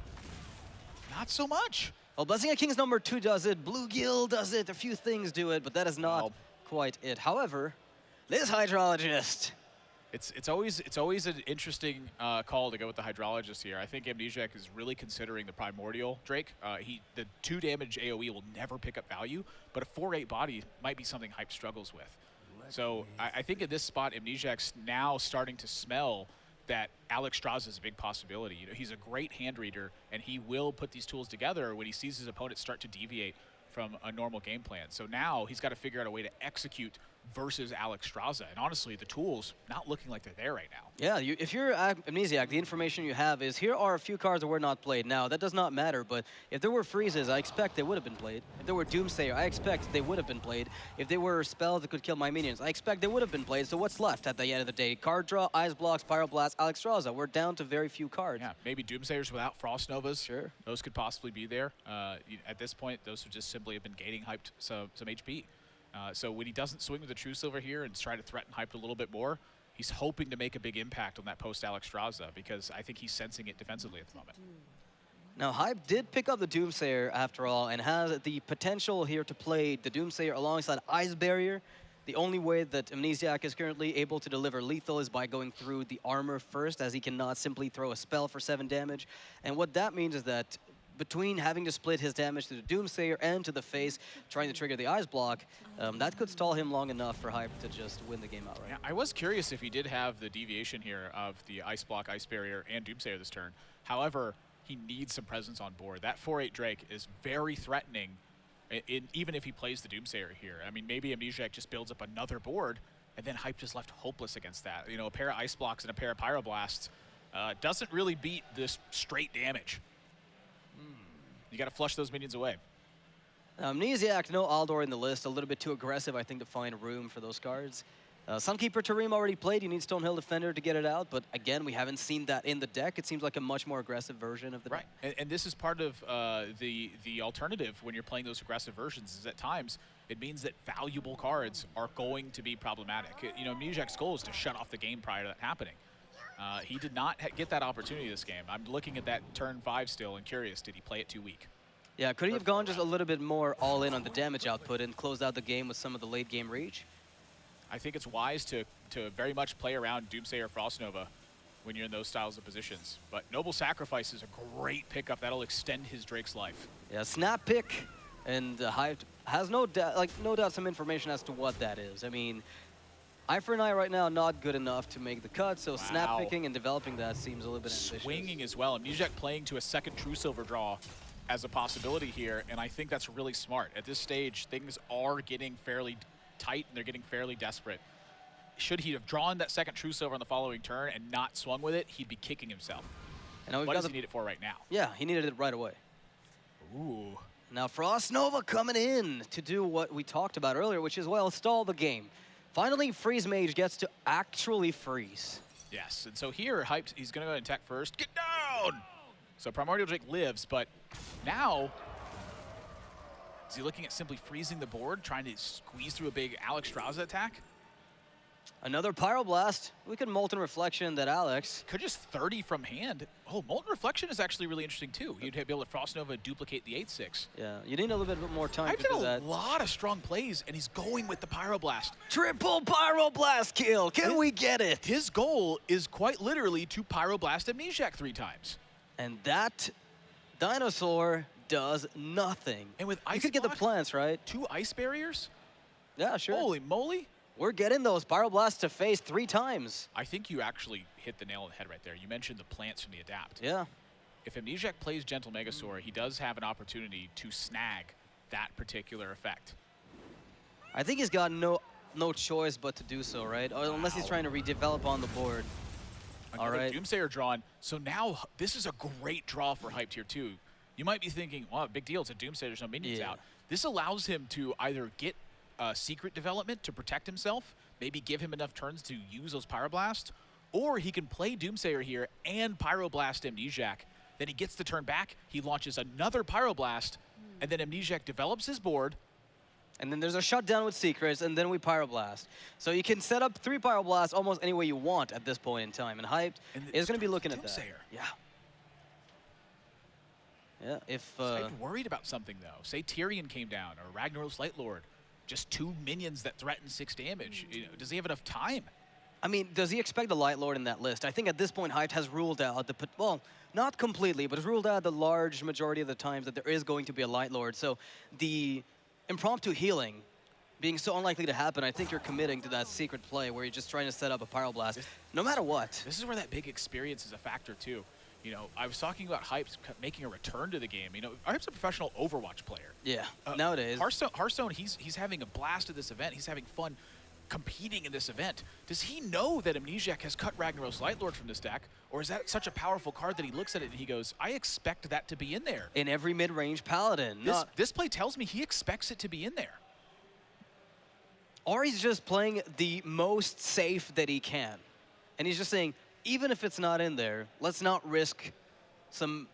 not so much. Well, Blessing of Kings number 2 does it, Bluegill does it, a few things do it, but that is not quite it. However, this Hydrologist. It's always an interesting call to go with the Hydrologist here. I think Amnesiac is really considering the Primordial Drake. The 2 damage AoE will never pick up value, but a 4-8 body might be something Hype struggles with. So I think at this spot, Amnesiac's now starting to smell that Alexstrasza is a big possibility. You know, he's a great hand reader, and he will put these tools together when he sees his opponent start to deviate from a normal game plan. So now he's got to figure out a way to execute versus Alexstrasza. And honestly, the tools not looking like they're there right now. Yeah, if you're Amnesiac, the information you have is here are a few cards that were not played. Now, that does not matter, but if there were freezes, I expect they would have been played. If there were Doomsayer, I expect they would have been played. If there were spells that could kill my minions, I expect they would have been played. So what's left at the end of the day? Card draw, Ice Blocks, Pyroblast, Alexstrasza. We're down to very few cards. Yeah, maybe Doomsayers without Frost Novas. Sure. Those could possibly be there. At this point, those would just simply have been gating Hyped some HP. So when he doesn't swing with the True Silver here and try to threaten Hyped a little bit more, he's hoping to make a big impact on that post-Alexstrasza, because I think he's sensing it defensively at the moment. Now, Hype did pick up the Doomsayer after all, and has the potential here to play the Doomsayer alongside Ice Barrier. The only way that Amnesiac is currently able to deliver lethal is by going through the armor first, as he cannot simply throw a spell for 7 damage. And what that means is that between having to split his damage to the Doomsayer and to the face, trying to trigger the Ice Block, that could stall him long enough for Hype to just win the game outright. Yeah, I was curious if he did have the deviation here of the Ice Block, Ice Barrier, and Doomsayer this turn. However, he needs some presence on board. That 4-8 Drake is very threatening, even if he plays the Doomsayer here. I mean, maybe Amnesiac just builds up another board, and then Hype just left hopeless against that. You know, a pair of Ice Blocks and a pair of Pyroblasts doesn't really beat this straight damage. You got to flush those minions away. Amnesiac, no Aldor in the list. A little bit too aggressive, I think, to find room for those cards. Sunkeeper Tarim already played. You need Stonehill Defender to get it out. But again, we haven't seen that in the deck. It seems like a much more aggressive version of the deck. Right, and this is part of the alternative when you're playing those aggressive versions, is at times it means that valuable cards are going to be problematic. You know, Amnesiac's goal is to shut off the game prior to that happening. He did not get that opportunity this game. I'm looking at that turn 5 still and curious, did he play it too weak? Yeah, could he have gone just a little bit more all in on the damage output and closed out the game with some of the late game reach? I think it's wise to very much play around Doomsayer Frostnova when you're in those styles of positions. But Noble Sacrifice is a great pickup. That'll extend his Drake's life. Yeah, snap pick, and Hyped has no doubt some information as to what that is. I mean, Eye for an Eye right now not good enough to make the cut, so snap picking and developing that seems a little bit ambitious. Swinging as well. Amnesiac playing to a second True Silver draw as a possibility here, and I think that's really smart. At this stage, things are getting fairly tight, and they're getting fairly desperate. Should he have drawn that second True Silver on the following turn and not swung with it, he'd be kicking himself. And what does he need it for right now? Yeah, he needed it right away. Ooh. Now Frost Nova coming in to do what we talked about earlier, which is, well, stall the game. Finally, Freeze Mage gets to actually freeze. Yes, and so here, Hyped, he's going to go and attack first. Get down! So Primordial Drake lives, but now, is he looking at simply freezing the board, trying to squeeze through a big Alex Straza attack? Another Pyroblast. We could Molten Reflection that Alex. Could just 30 from hand. Oh, Molten Reflection is actually really interesting too. You'd be able to Frost Nova duplicate the 8-6. Yeah, you need a little bit more time I've to do done that. a lot of strong plays, and he's going with the Pyroblast. Triple Pyroblast kill. Can we get it? His goal is quite literally to Pyroblast Amnesiac 3 times. And that dinosaur does nothing. And with Ice you could get the Block, plants, right? 2 ice barriers? Yeah, sure. Holy moly. We're getting those Pyroblasts to face 3 times. I think you actually hit the nail on the head right there. You mentioned the plants from the Adapt. Yeah. If Amnesiac plays Gentle Megasaur, he does have an opportunity to snag that particular effect. I think he's got no choice but to do so, right? Or unless he's trying to redevelop on the board. Another All right. Doomsayer drawn. So now this is a great draw for Hyped here too. You might be thinking, well, big deal, it's a Doomsayer, there's no minions out. This allows him to either get secret development to protect himself, maybe give him enough turns to use those Pyroblasts, or he can play Doomsayer here and Pyroblast Amnesiac. Then he gets the turn back, he launches another Pyroblast, and then Amnesiac develops his board. And then there's a shutdown with secrets, and then we Pyroblast. So you can set up 3 Pyroblasts almost any way you want at this point in time. And Hyped is going to be looking at that. Doomsayer. Yeah. Yeah, if... I'm worried about something, though. Say Tyrion came down, or Ragnarok's Lightlord. Just 2 minions that threaten 6 damage. You know, does he have enough time? I mean, does he expect the Light Lord in that list? I think at this point, Hyped has ruled out the... Well, not completely, but has ruled out the large majority of the times that there is going to be a Light Lord. So the impromptu healing being so unlikely to happen, I think you're committing to that secret play where you're just trying to set up a Pyroblast, no matter what. This is where that big experience is a factor, too. You know, I was talking about Hype's making a return to the game. You know, Hype's a professional Overwatch player. Yeah, nowadays. Hearthstone, he's having a blast at this event. He's having fun competing in this event. Does he know that Amnesiac has cut Ragnarok's Lightlord from this deck? Or is that such a powerful card that he looks at it and he goes, I expect that to be in there? In every mid-range Paladin. This play tells me he expects it to be in there. Or he's just playing the most safe that he can. And he's just saying, even if it's not in there, let's not risk some,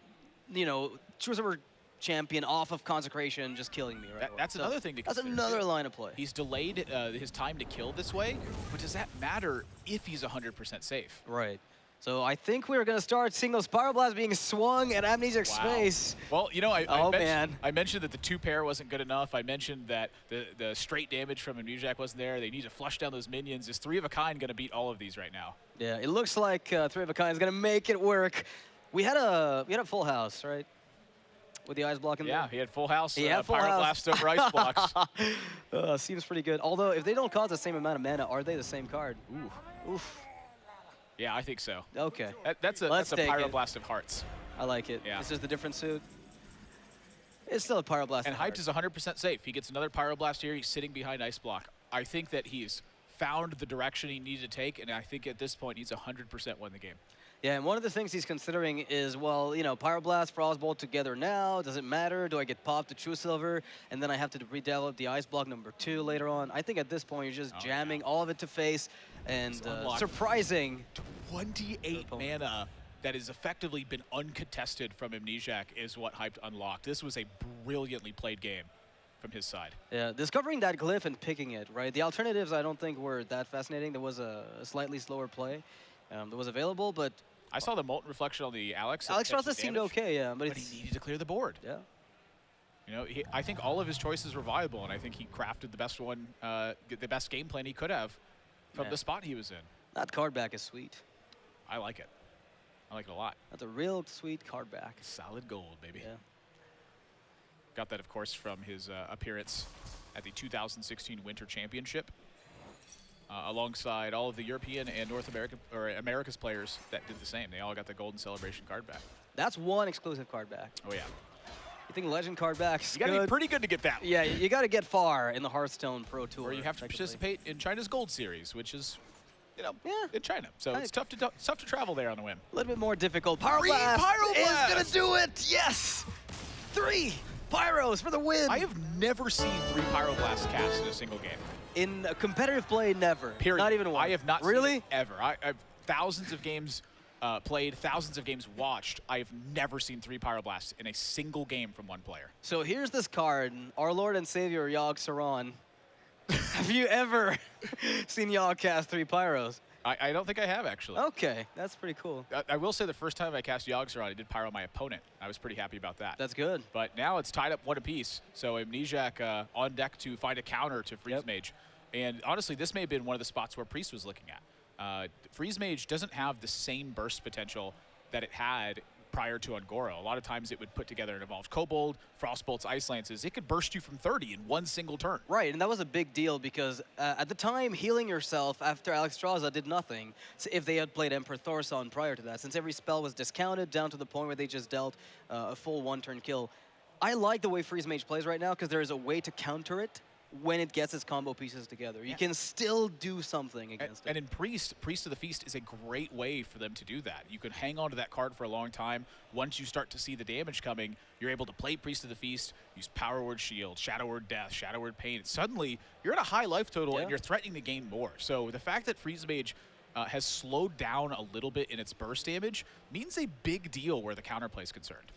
you know, True Silver champion off of Consecration just killing me right away. That's another thing to consider. That's another line of play. He's delayed his time to kill this way, but does that matter if he's 100% safe? Right. So I think we're going to start seeing those Pyroblasts being swung at Amnesiac's face. Well, you know, I mentioned that the 2-pair wasn't good enough. I mentioned that the straight damage from Amnesiac wasn't there. They need to flush down those minions. Is 3 of a Kind going to beat all of these right now? Yeah, it looks like 3 of a Kind is going to make it work. We had a full house, right? With the ice block in there? Yeah, he had full house. He had full Pyroblast over ice blocks. Seems pretty good. Although, if they don't cost the same amount of mana, are they the same card? Ooh. Oof. Yeah, I think so. Okay. That's a Pyroblast of Hearts. I like it. Yeah. It's just a different suit. It's still a Pyroblast. And Hyped is 100% safe. He gets another Pyroblast here. He's sitting behind ice block. I think that he's found the direction he needed to take, and I think at this point he's 100% won the game. Yeah, and one of the things he's considering is, well, you know, Pyroblast, Frostbolt together now. Does it matter? Do I get popped to True Silver? And then I have to redevelop the Ice Block number 2 later on. I think at this point you're just jamming all of it to face and surprising. 28 mana that has effectively been uncontested from Amnesiac is what Hyped unlocked. This was a brilliantly played game from his side. Yeah, discovering that glyph and picking it, right? The alternatives I don't think were that fascinating. There was a slightly slower play that was available, but... I saw the Molten Reflection on the Alex. Alex Rosa seemed okay, yeah. But he needed to clear the board. Yeah. You know, I think all of his choices were viable, and I think he crafted the best one, the best game plan he could have from the spot he was in. That card back is sweet. I like it. I like it a lot. That's a real sweet card back. Solid gold, baby. Yeah. Got that, of course, from his appearance at the 2016 Winter Championship, alongside all of the European and North American or America's players that did the same. They all got the Golden Celebration card back. That's one exclusive card back. Oh yeah. You think Legend card back's You got to be pretty good to get that. Yeah, you got to get far in the Hearthstone Pro Tour. Or you have to participate in China's Gold Series, which is, you know, Yeah. in China. So it's tough to travel there on a whim. A little bit more difficult. Pyroblast Pyroblast! is going to do it. Yes. 3 Pyros for the win. I have never seen 3 Pyroblasts cast in a single game. In competitive play, never. Period. Not even one. I have not really? seen it ever. I've thousands of games played, thousands of games watched. I have never seen 3 Pyroblasts in a single game from one player. So here's this card, our Lord and Savior Yogg Saron. Have you ever seen Yogg cast 3 Pyros? I don't think I have, actually. Okay, that's pretty cool. I will say the first time I cast Yogg Saron, I did Pyro my opponent. I was pretty happy about that. That's good. But now it's tied up 1 apiece. So Amnesiac on deck to find a counter to Freeze Mage. And honestly, this may have been one of the spots where Priest was looking at. Freeze Mage doesn't have the same burst potential that it had prior to Ungoro. A lot of times it would put together an Evolved Kobold, Frostbolts, Ice Lances. It could burst you from 30 in one single turn. Right, and that was a big deal because at the time, healing yourself after Alexstrasza did nothing. So if they had played Emperor Thorson prior to that, since every spell was discounted down to the point where they just dealt a full 1-turn kill. I like the way Freeze Mage plays right now because there is a way to counter it when it gets its combo pieces together. You can still do something against it. And in Priest of the Feast is a great way for them to do that. You can hang on to that card for a long time. Once you start to see the damage coming, you're able to play Priest of the Feast, use Power Word Shield, Shadow Word Death, Shadow Word Pain. And suddenly, you're at a high life total and you're threatening to gain more. So the fact that Freeze Mage has slowed down a little bit in its burst damage means a big deal where the counterplay is concerned.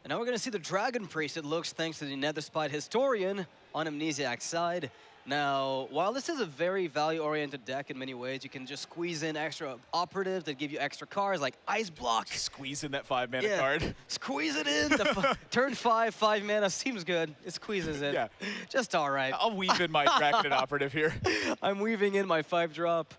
And now we're going to see the Dragon Priest, it looks, thanks to the Nether Spite Historian on Amnesiac's side. Now, while this is a very value-oriented deck in many ways, you can just squeeze in extra operatives that give you extra cards like Ice Block. Squeeze in that 5-mana card. Squeeze it in. Turn 5 mana seems good. It squeezes in. Yeah. Just all right. I'll weave in my Dragon operative here. I'm weaving in my 5-drop.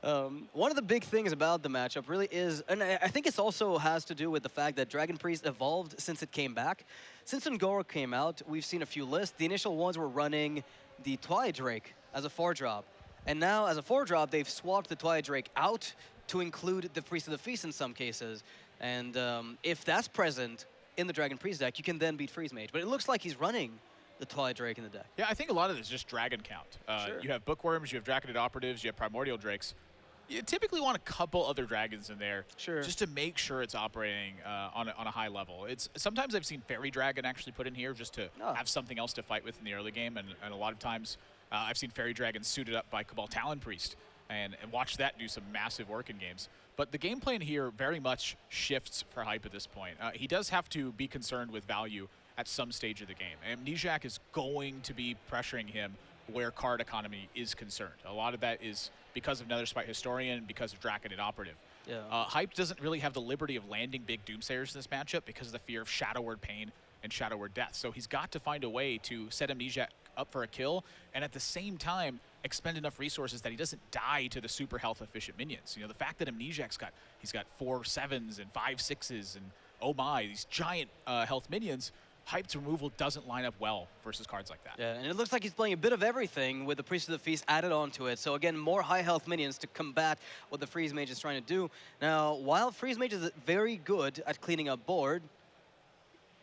One of the big things about the matchup really is, and I think it also has to do with the fact that Dragon Priest evolved since it came back. Since Ungoro came out, we've seen a few lists. The initial ones were running the Twilight Drake as a 4-drop. And now, as a 4-drop, they've swapped the Twilight Drake out to include the Priest of the Feast in some cases. And if that's present in the Dragon Priest deck, you can then beat Freeze Mage. But it looks like he's running the Twilight Drake in the deck. Yeah, I think a lot of it is just Dragon count. Sure. You have Bookworms, you have Draconid Operatives, you have Primordial Drakes. You typically want a couple other dragons in there, just to make sure it's operating on a high level. Sometimes I've seen Fairy Dragon actually put in here just to have something else to fight with in the early game, and a lot of times I've seen Fairy Dragon suited up by Cabal Talon Priest and watch that do some massive work in games. But the game plan here very much shifts for Hype at this point. He does have to be concerned with value at some stage of the game. Amnesiac is going to be pressuring him where card economy is concerned. A lot of that is because of Nether Spite Historian, because of Draconid Operative. Hype doesn't really have the liberty of landing big Doomsayers in this matchup because of the fear of Shadow Word Pain and Shadow Word Death. So he's got to find a way to set Amnesiac up for a kill, and at the same time, expend enough resources that he doesn't die to the super health efficient minions. You know, the fact that Amnesiac's he's got 4 7s and 5 6s and oh my, these giant health minions, Hype's removal doesn't line up well versus cards like that. Yeah, and it looks like he's playing a bit of everything with the Priest of the Feast added onto it. So again, more high health minions to combat what the Freeze Mage is trying to do. Now, while Freeze Mage is very good at cleaning up board,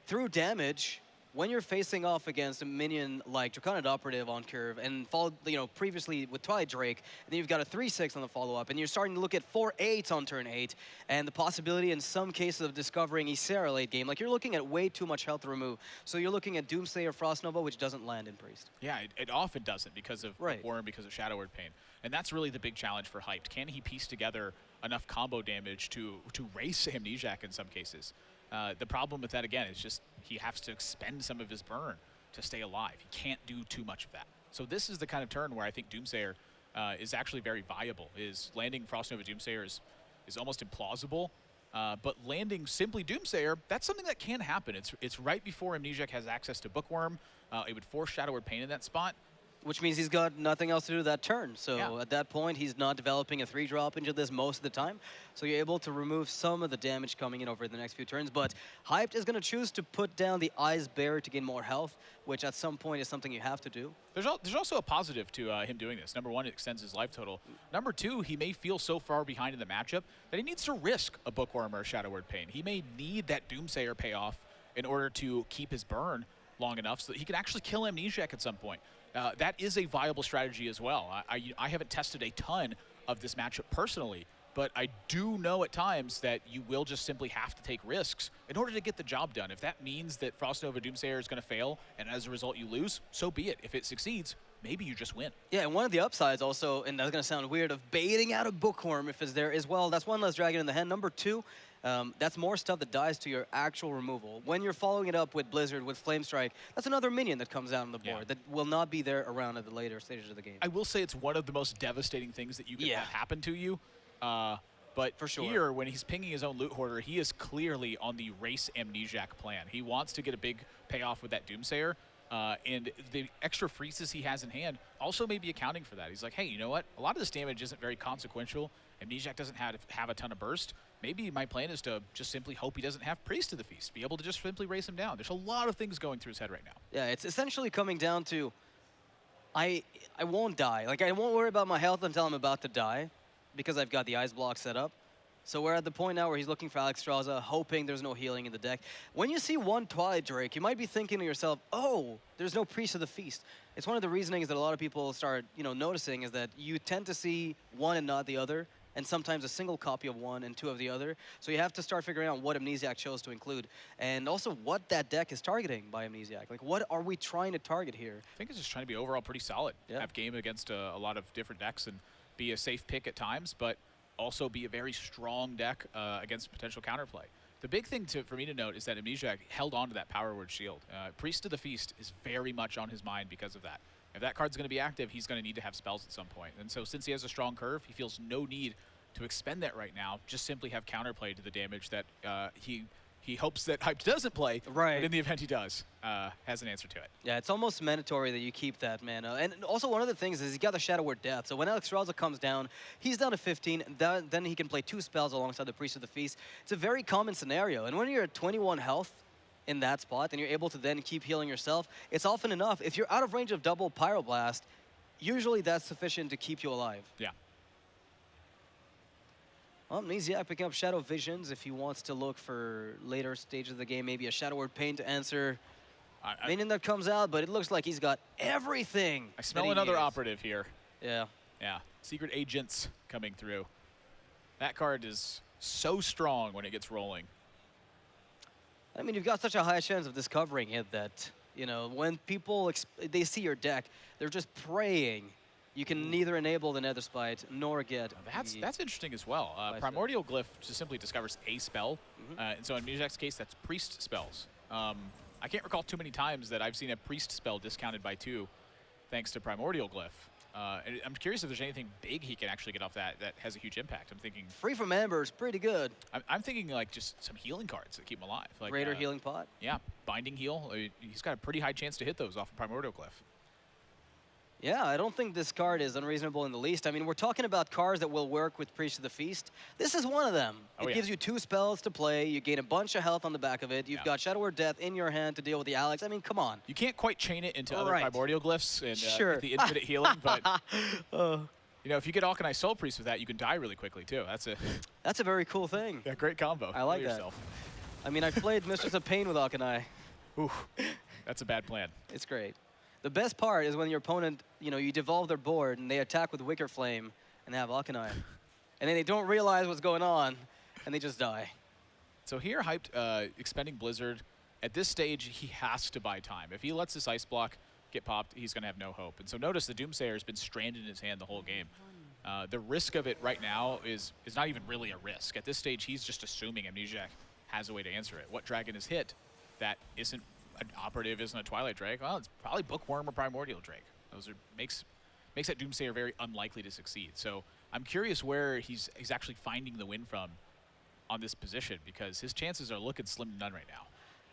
through damage, when you're facing off against a minion like Draconid Operative on curve and followed, previously with Twilight Drake, and then you've got a 3/6 on the follow-up, and you're starting to look at 4/8s on turn 8, and the possibility in some cases of discovering Ysera late game, like you're looking at way too much health to remove. So you're looking at Doomsday or Frost Nova, which doesn't land in Priest. Yeah, it often doesn't because of Worm, because of Shadow Word Pain. And that's really the big challenge for Hyped. Can he piece together enough combo damage to race Amnesiac in some cases? The problem with that, again, is just he has to expend some of his burn to stay alive. He can't do too much of that. So this is the kind of turn where I think Doomsayer is actually very viable. Landing Frost Nova Doomsayer is almost implausible, but landing simply Doomsayer, that's something that can happen. It's right before Amnesiac has access to Bookworm. It would force Shadow Word Pain in that spot. Which means he's got nothing else to do that turn. So Yeah. at that point, he's not developing a 3-drop into this most of the time. So you're able to remove some of the damage coming in over the next few turns. But Hyped is going to choose to put down the Ice Barrier to gain more health, which at some point is something you have to do. There's also a positive to him doing this. Number one, it extends his life total. Number two, he may feel so far behind in the matchup that he needs to risk a Bookworm or a Shadow Word Pain. He may need that Doomsayer payoff in order to keep his burn long enough so that he can actually kill Amnesiac at some point. That is a viable strategy as well. I haven't tested a ton of this matchup personally, but I do know at times that you will just simply have to take risks in order to get the job done. If that means that Frost Nova Doomsayer is going to fail, and as a result you lose, so be it. If it succeeds, maybe you just win. Yeah, and one of the upsides also, and that's going to sound weird, of baiting out a Bookworm if it's there as well, that's one less dragon in the hand. Number two, that's more stuff that dies to your actual removal. When you're following it up with Blizzard, with Flame Strike, that's another minion that comes out on the board that will not be there around at the later stages of the game. I will say it's one of the most devastating things that you can have happen to you. But for sure, here, when he's pinging his own loot hoarder, he is clearly on the race Amnesiac plan. He wants to get a big payoff with that Doomsayer, and the extra freezes he has in hand also may be accounting for that. He's like, hey, you know what? A lot of this damage isn't very consequential. Amnesiac doesn't have a ton of burst. Maybe my plan is to just simply hope he doesn't have Priest to the Feast, be able to just simply race him down. There's a lot of things going through his head right now. Yeah, it's essentially coming down to, I won't die. Like, I won't worry about my health until I'm about to die, because I've got the ice block set up. So we're at the point now where he's looking for Alexstrasza, hoping there's no healing in the deck. When you see one Twilight Drake, you might be thinking to yourself, oh, there's no Priest of the Feast. It's one of the reasonings that a lot of people start, noticing is that you tend to see one and not the other, and sometimes a single copy of one and two of the other. So you have to start figuring out what Amnesiac chose to include, and also what that deck is targeting by Amnesiac. Like, what are we trying to target here? I think it's just trying to be overall pretty solid. Yeah. Have game against a lot of different decks and be a safe pick at times, but also be a very strong deck against potential counterplay. The big thing for me to note is that Amnesiac held on to that Power Word Shield. Priest of the Feast is very much on his mind because of that. If that card's going to be active, he's going to need to have spells at some point. And so since he has a strong curve, he feels no need to expend that right now. Just simply have counterplay to the damage that he hopes that Hyped doesn't play. Right. But in the event he does, has an answer to it. Yeah, it's almost mandatory that you keep that mana. And also one of the things is he got the Shadow Word Death. So when Alexstrasza comes down, he's down to 15. Then he can play 2 spells alongside the Priest of the Feast. It's a very common scenario. And when you're at 21 health in that spot, and you're able to then keep healing yourself, it's often enough. If you're out of range of double Pyroblast, usually that's sufficient to keep you alive. Yeah. Amnesiac picking up Shadow Visions if he wants to look for later stages of the game, maybe a Shadow Word Pain to answer minion that comes out, but it looks like he's got everything. I smell another operative here. Yeah. Yeah, Secret Agents coming through. That card is so strong when it gets rolling. I mean, you've got such a high chance of discovering it that, when people, they see your deck, they're just praying you can neither enable the Nether Spite nor get That's interesting as well. Primordial Glyph just simply discovers a spell. And so in Amnesiac's case, that's Priest spells. I can't recall too many times that I've seen a Priest spell discounted by 2 thanks to Primordial Glyph. And I'm curious if there's anything big he can actually get off that has a huge impact. I'm thinking Free from Amber is pretty good. I'm thinking like just some healing cards that keep him alive. Like Raider Healing Pot. Yeah, Binding Heal. He's got a pretty high chance to hit those off of Primordial Glyph. Yeah, I don't think this card is unreasonable in the least. I mean, we're talking about cards that will work with Priest of the Feast. This is one of them. It gives you 2 spells to play. You gain a bunch of health on the back of it. You've got Shadow Word Death in your hand to deal with the Alex. I mean, come on. You can't quite chain it into other Primordial Glyphs and the infinite healing, but if you get Alkanai Soul Priest with that, you can die really quickly too. That's a very cool thing. Yeah, great combo. I like that. I mean, I played Mistress of Pain with Alkanai. Ooh, that's a bad plan. It's great. The best part is when your opponent, you devolve their board and they attack with Wicker Flame and they have Alkanai. And then they don't realize what's going on and they just die. So here, Hyped, expending Blizzard. At this stage, he has to buy time. If he lets this Ice Block get popped, he's going to have no hope. And so notice the Doomsayer has been stranded in his hand the whole game. The risk of it right now is not even really a risk. At this stage, he's just assuming Amnesiac has a way to answer it. What dragon is hit that isn't an operative, isn't a Twilight Drake? Well, it's probably Bookworm or Primordial Drake. Those makes that Doomsayer very unlikely to succeed. So I'm curious where he's actually finding the win from on this position, because his chances are looking slim to none right now.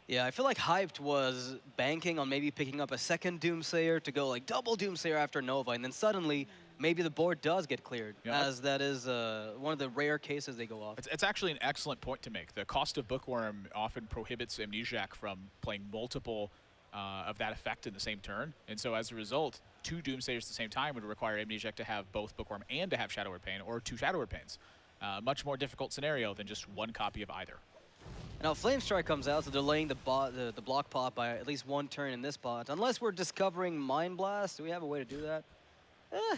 Yeah, I feel like Hyped was banking on maybe picking up a second Doomsayer to go like double Doomsayer after Nova, and then suddenly maybe the board does get cleared, as that is one of the rare cases they go off. It's actually an excellent point to make. The cost of Bookworm often prohibits Amnesiac from playing multiple of that effect in the same turn, and so as a result, 2 Doomsayers at the same time would require Amnesiac to have both Bookworm and to have Shadow Word Pain, or 2 Shadow Word Pains. Much more difficult scenario than just 1 copy of either. Now Flame Strike comes out, so delaying the block pop by at least 1 turn in this bot. Unless we're discovering Mind Blast, do we have a way to do that?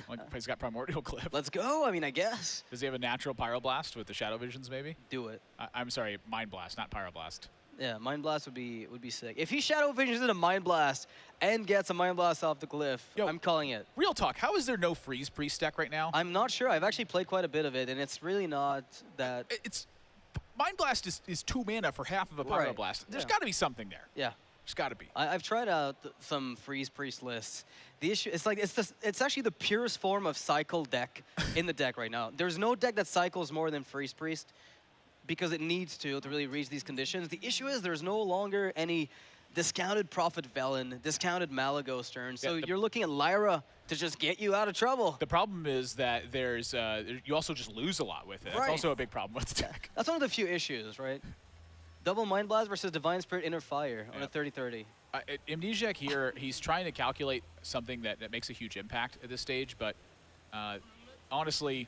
Well, he's got Primordial Clip. Let's go. I mean, I guess. Does he have a natural Pyroblast with the Shadow Visions, maybe? Do it. I'm sorry, Mind Blast, not Pyroblast. Yeah, Mind Blast would be sick. If he Shadow Visions in a Mind Blast and gets a Mind Blast off the glyph, Yo, I'm calling it. Real talk, how is there no Freeze Priest deck right now? I'm not sure. I've actually played quite a bit of it, and it's really not that... It's Mind Blast is 2 mana for half of a Pyroblast. There's got to be something there. Yeah. There's got to be. I've tried out some Freeze Priest lists. The issue, it's actually the purest form of cycle deck in the deck right now. There's no deck that cycles more than Freeze Priest because it needs to really reach these conditions. The issue is there's no longer any discounted Prophet Velen, discounted Malagos turn. So you're looking at Lyra to just get you out of trouble. The problem is that there's you also just lose a lot with it. That's also a big problem with the deck. That's one of the few issues, right? Double Mind Blast versus Divine Spirit Inner Fire on a 30-30. Amnesiac here, he's trying to calculate something that makes a huge impact at this stage, but honestly,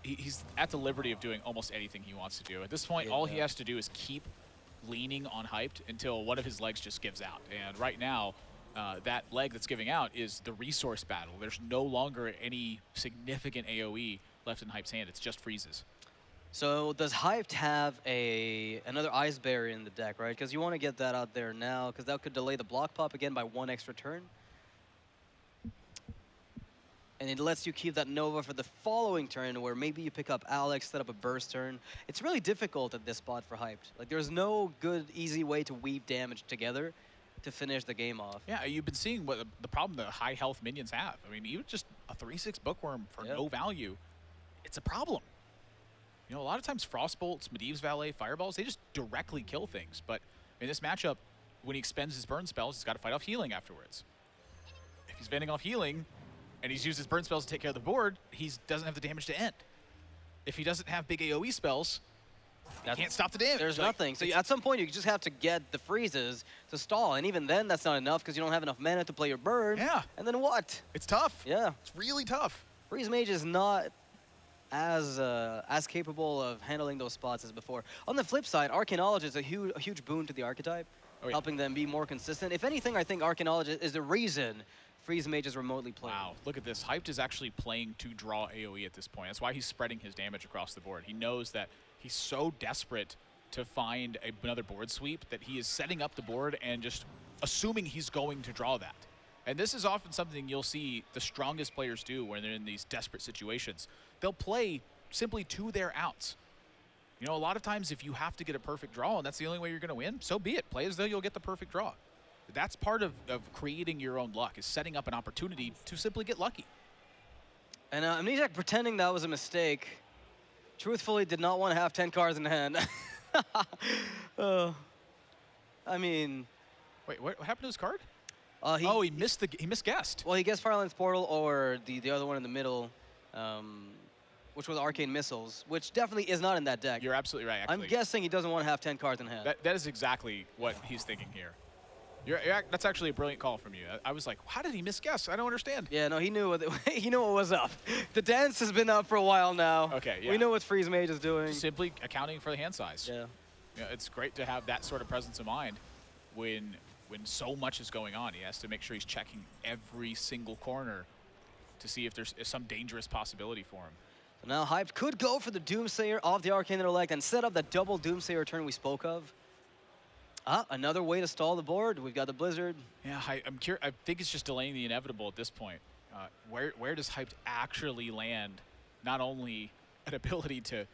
he's at the liberty of doing almost anything he wants to do. At this point, all he has to do is keep leaning on Hyped until one of his legs just gives out. And right now, that leg that's giving out is the resource battle. There's no longer any significant AoE left in Hyped's hand. It's just freezes. So does Hyped have another Ice Barrier in the deck, right? Because you want to get that out there now, because that could delay the block pop again by 1 extra turn. And it lets you keep that Nova for the following turn, where maybe you pick up Alex, set up a burst turn. It's really difficult at this spot for Hyped. Like, there's no good, easy way to weave damage together to finish the game off. Yeah, you've been seeing what the problem the high health minions have. I mean, even just a 3/6 Bookworm for no value, it's a problem. You know, a lot of times Frostbolts, Medivh's Valet, Fireballs, they just directly kill things. But in this matchup, when he expends his burn spells, he's got to fight off healing afterwards. If he's fending off healing, and he's used his burn spells to take care of the board, he doesn't have the damage to end. If he doesn't have big AoE spells, he can't stop the damage. There's nothing. So at some point, you just have to get the freezes to stall. And even then, that's not enough because you don't have enough mana to play your burn. Yeah. And then what? It's tough. Yeah. It's really tough. Freeze Mage is not as capable of handling those spots as before. On the flip side, Arcanologist is a huge boon to the archetype, helping them be more consistent. If anything, I think Arcanologist is the reason Freeze Mage is remotely playing. Wow, look at this. Hyped is actually playing to draw AoE at this point. That's why he's spreading his damage across the board. He knows that he's so desperate to find another board sweep that he is setting up the board and just assuming he's going to draw that. And this is often something you'll see the strongest players do when they're in these desperate situations. They'll play simply to their outs. You know, a lot of times if you have to get a perfect draw and that's the only way you're going to win, so be it. Play as though you'll get the perfect draw. That's part of creating your own luck, is setting up an opportunity to simply get lucky. And Amnesiac pretending that was a mistake, truthfully did not want to have 10 cards in hand. I mean... Wait, what happened to his card? He missed guessed. Well, he guessed Firelands Portal or the other one in the middle, which was Arcane Missiles, which definitely is not in that deck. You're absolutely right, actually. I'm guessing he doesn't want to have 10 cards in hand. That is exactly what he's thinking here. That's actually a brilliant call from you. I was like, how did he miss guess? I don't understand. Yeah, no, he knew what was up. The dance has been up for a while now. Okay, yeah. We know what Freeze Mage is doing. Simply accounting for the hand size. Yeah. You know, it's great to have that sort of presence of mind when so much is going on. He has to make sure he's checking every single corner to see if there's some dangerous possibility for him. So now Hyped could go for the Doomsayer off the Arcane Intellect and set up that double Doomsayer turn we spoke of. Another way to stall the board. We've got the Blizzard. Yeah, I'm curious. I think it's just delaying the inevitable at this point. Where does Hyped actually land? Not only an ability to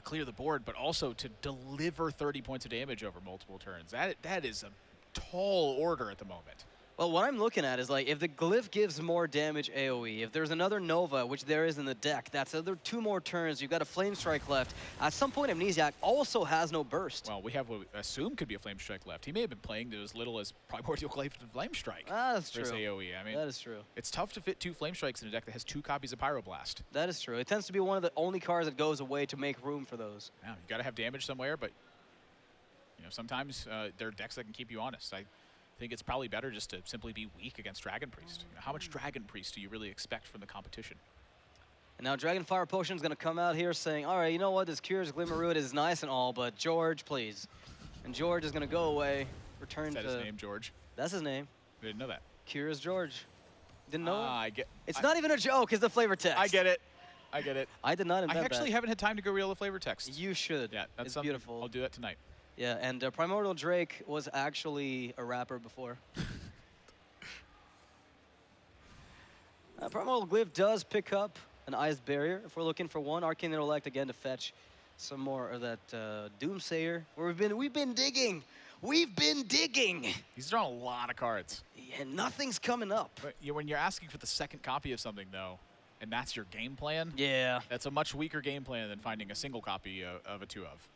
clear the board, but also to deliver 30 points of damage over multiple turns. That is a tall order at the moment. Well, what I'm looking at is like if the glyph gives more damage AoE, if there's another Nova, which there is in the deck, that's other 2 more turns. You've got a Flame Strike left. At some point, Amnesiac also has no burst. Well, we have what we assume could be a Flame Strike left. He may have been playing to as little as Primordial Glaive and Flame Strike. That's true. Versus AoE. I mean, that is true. It's tough to fit 2 Flame Strikes in a deck that has 2 copies of Pyroblast. That is true. It tends to be one of the only cards that goes away to make room for those. Yeah, you got to have damage somewhere, but sometimes there are decks that can keep you honest. I think it's probably better just to simply be weak against Dragon Priest. How much Dragon Priest do you really expect from the competition? And now Dragonfire Potion is going to come out here saying, all right, you know what, this Curious Glimmerroot is nice and all, but George, please. And George is going to go away, return to... Is that his name, George? That's his name. I didn't know that. Curious George. Didn't know it? It's not even a joke, it's the flavor text. I get it. I get it. I did not invent that. I actually haven't had time to go read all the flavor text. You should. Yeah, that's it's beautiful. I'll do that tonight. Yeah, and Primordial Drake was actually a rapper before. Primordial Glyph does pick up an Ice Barrier. If we're looking for one, Arcane Intellect again to fetch some more of that Doomsayer. Where we've been digging. We've been digging. He's drawn a lot of cards. And nothing's coming up. But when you're asking for the second copy of something, though, and that's your game plan, yeah, that's a much weaker game plan than finding a single copy of a 2 of.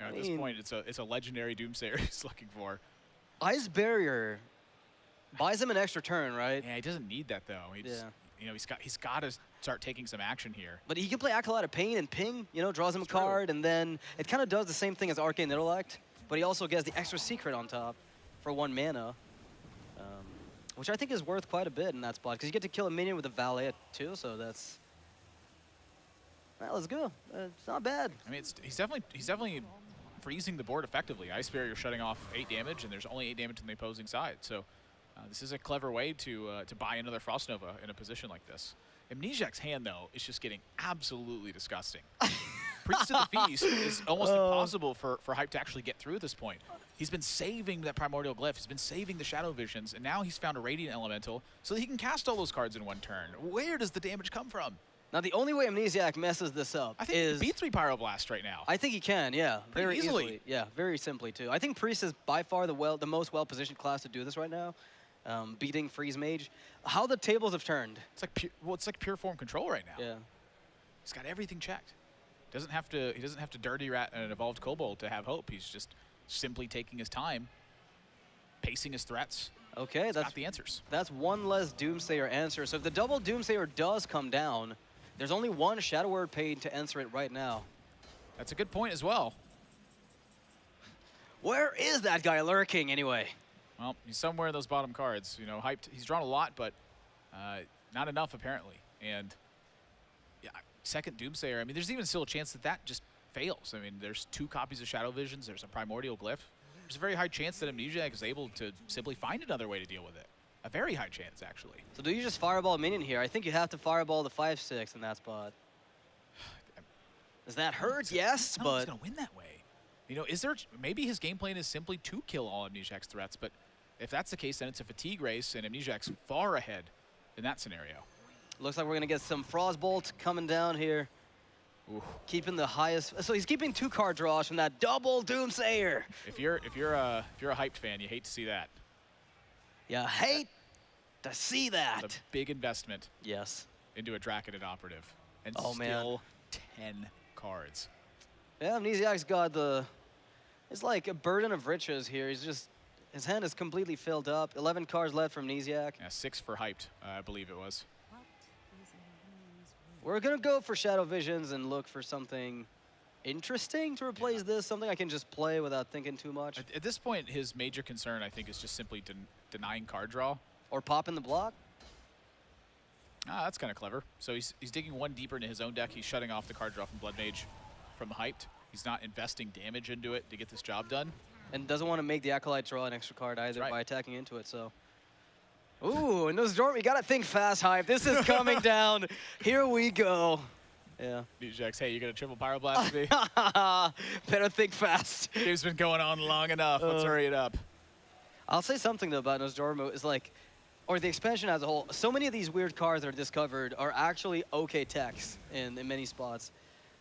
At this point, it's a legendary Doomsayer he's looking for. Ice Barrier buys him an extra turn, right? Yeah, he doesn't need that though. He's got to start taking some action here. But he can play Acolyte of Pain and ping, draws him a card, and then it kind of does the same thing as Arcane Intellect, but he also gets the extra secret on top for 1 mana, which I think is worth quite a bit in that spot, because you get to kill a minion with a Valet too, so that's... Well, let's go. It's not bad. I mean, he's definitely freezing the board effectively. Ice Barrier shutting off 8 damage, and there's only 8 damage on the opposing side. So this is a clever way to buy another Frost Nova in a position like this. Amnesiac's hand, though, is just getting absolutely disgusting. Priest to the Feast is almost impossible for Hype to actually get through at this point. He's been saving that Primordial Glyph. He's been saving the Shadow Visions, and now he's found a Radiant Elemental so that he can cast all those cards in 1 turn. Where does the damage come from? Now, the only way Amnesiac messes this up I think he can beat 3 Pyroblast right now. I think he can, yeah. Very easily. Yeah, very simply, too. I think Priest is by far the most well-positioned class to do this right now, beating Freeze Mage. How the tables have turned. It's like pure form control right now. Yeah. He's got everything checked. He doesn't have to Dirty Rat an Evolved Kobold to have hope. He's just simply taking his time, pacing his threats. Okay, He's got the answers. That's 1 less Doomsayer answer. So if the double Doomsayer does come down, there's only 1 Shadow Word Pain to answer it right now. That's a good point as well. Where is that guy lurking anyway? Well, he's somewhere in those bottom cards. Hyped. He's drawn a lot, but not enough apparently. And yeah, second Doomsayer. I mean, there's even still a chance that just fails. I mean, there's 2 copies of Shadow Visions. There's a Primordial Glyph. There's a very high chance that Amnesiac is able to simply find another way to deal with it. A very high chance, actually. So do you just fireball a minion here? I think you have to fireball the 5/6 in that spot. Does that hurt? Yes, no, but... he's going to win that way. Is there... Maybe his game plan is simply to kill all Amnesiac's threats, but if that's the case, then it's a fatigue race, and Amnesiac's far ahead in that scenario. Looks like we're going to get some Frostbolt coming down here. Ooh. Keeping the highest... So he's keeping 2 card draws from that double Doomsayer. If you're a Hyped fan, you hate to see that. Yeah, hate to see that. It's a big investment. Yes. Into a Draconid operative. And man. 10 cards. Yeah, Amnesiac's got the... It's like a burden of riches here. His hand is completely filled up. 11 cards left from Amnesiac. Yeah, 6 for Hyped, I believe it was. We're going to go for Shadow Visions and look for something interesting to replace this, something I can just play without thinking too much. At this point, his major concern, I think, is just simply denying card draw. Or popping the block. Ah, that's kind of clever. So he's digging 1 deeper into his own deck. He's shutting off the card draw from Blood Mage from Hyped. He's not investing damage into it to get this job done. And doesn't want to make the Acolyte draw an extra card either by attacking into it, so... Ooh, and those Dorm, you gotta think fast, Hype. This is coming down. Here we go. Yeah. Jax, hey, you gonna triple Pyroblast me? Better think fast. Game's been going on long enough. Let's hurry it up. I'll say something though about Nosdormu is like, or the expansion as a whole. So many of these weird cards that are discovered are actually okay techs in many spots.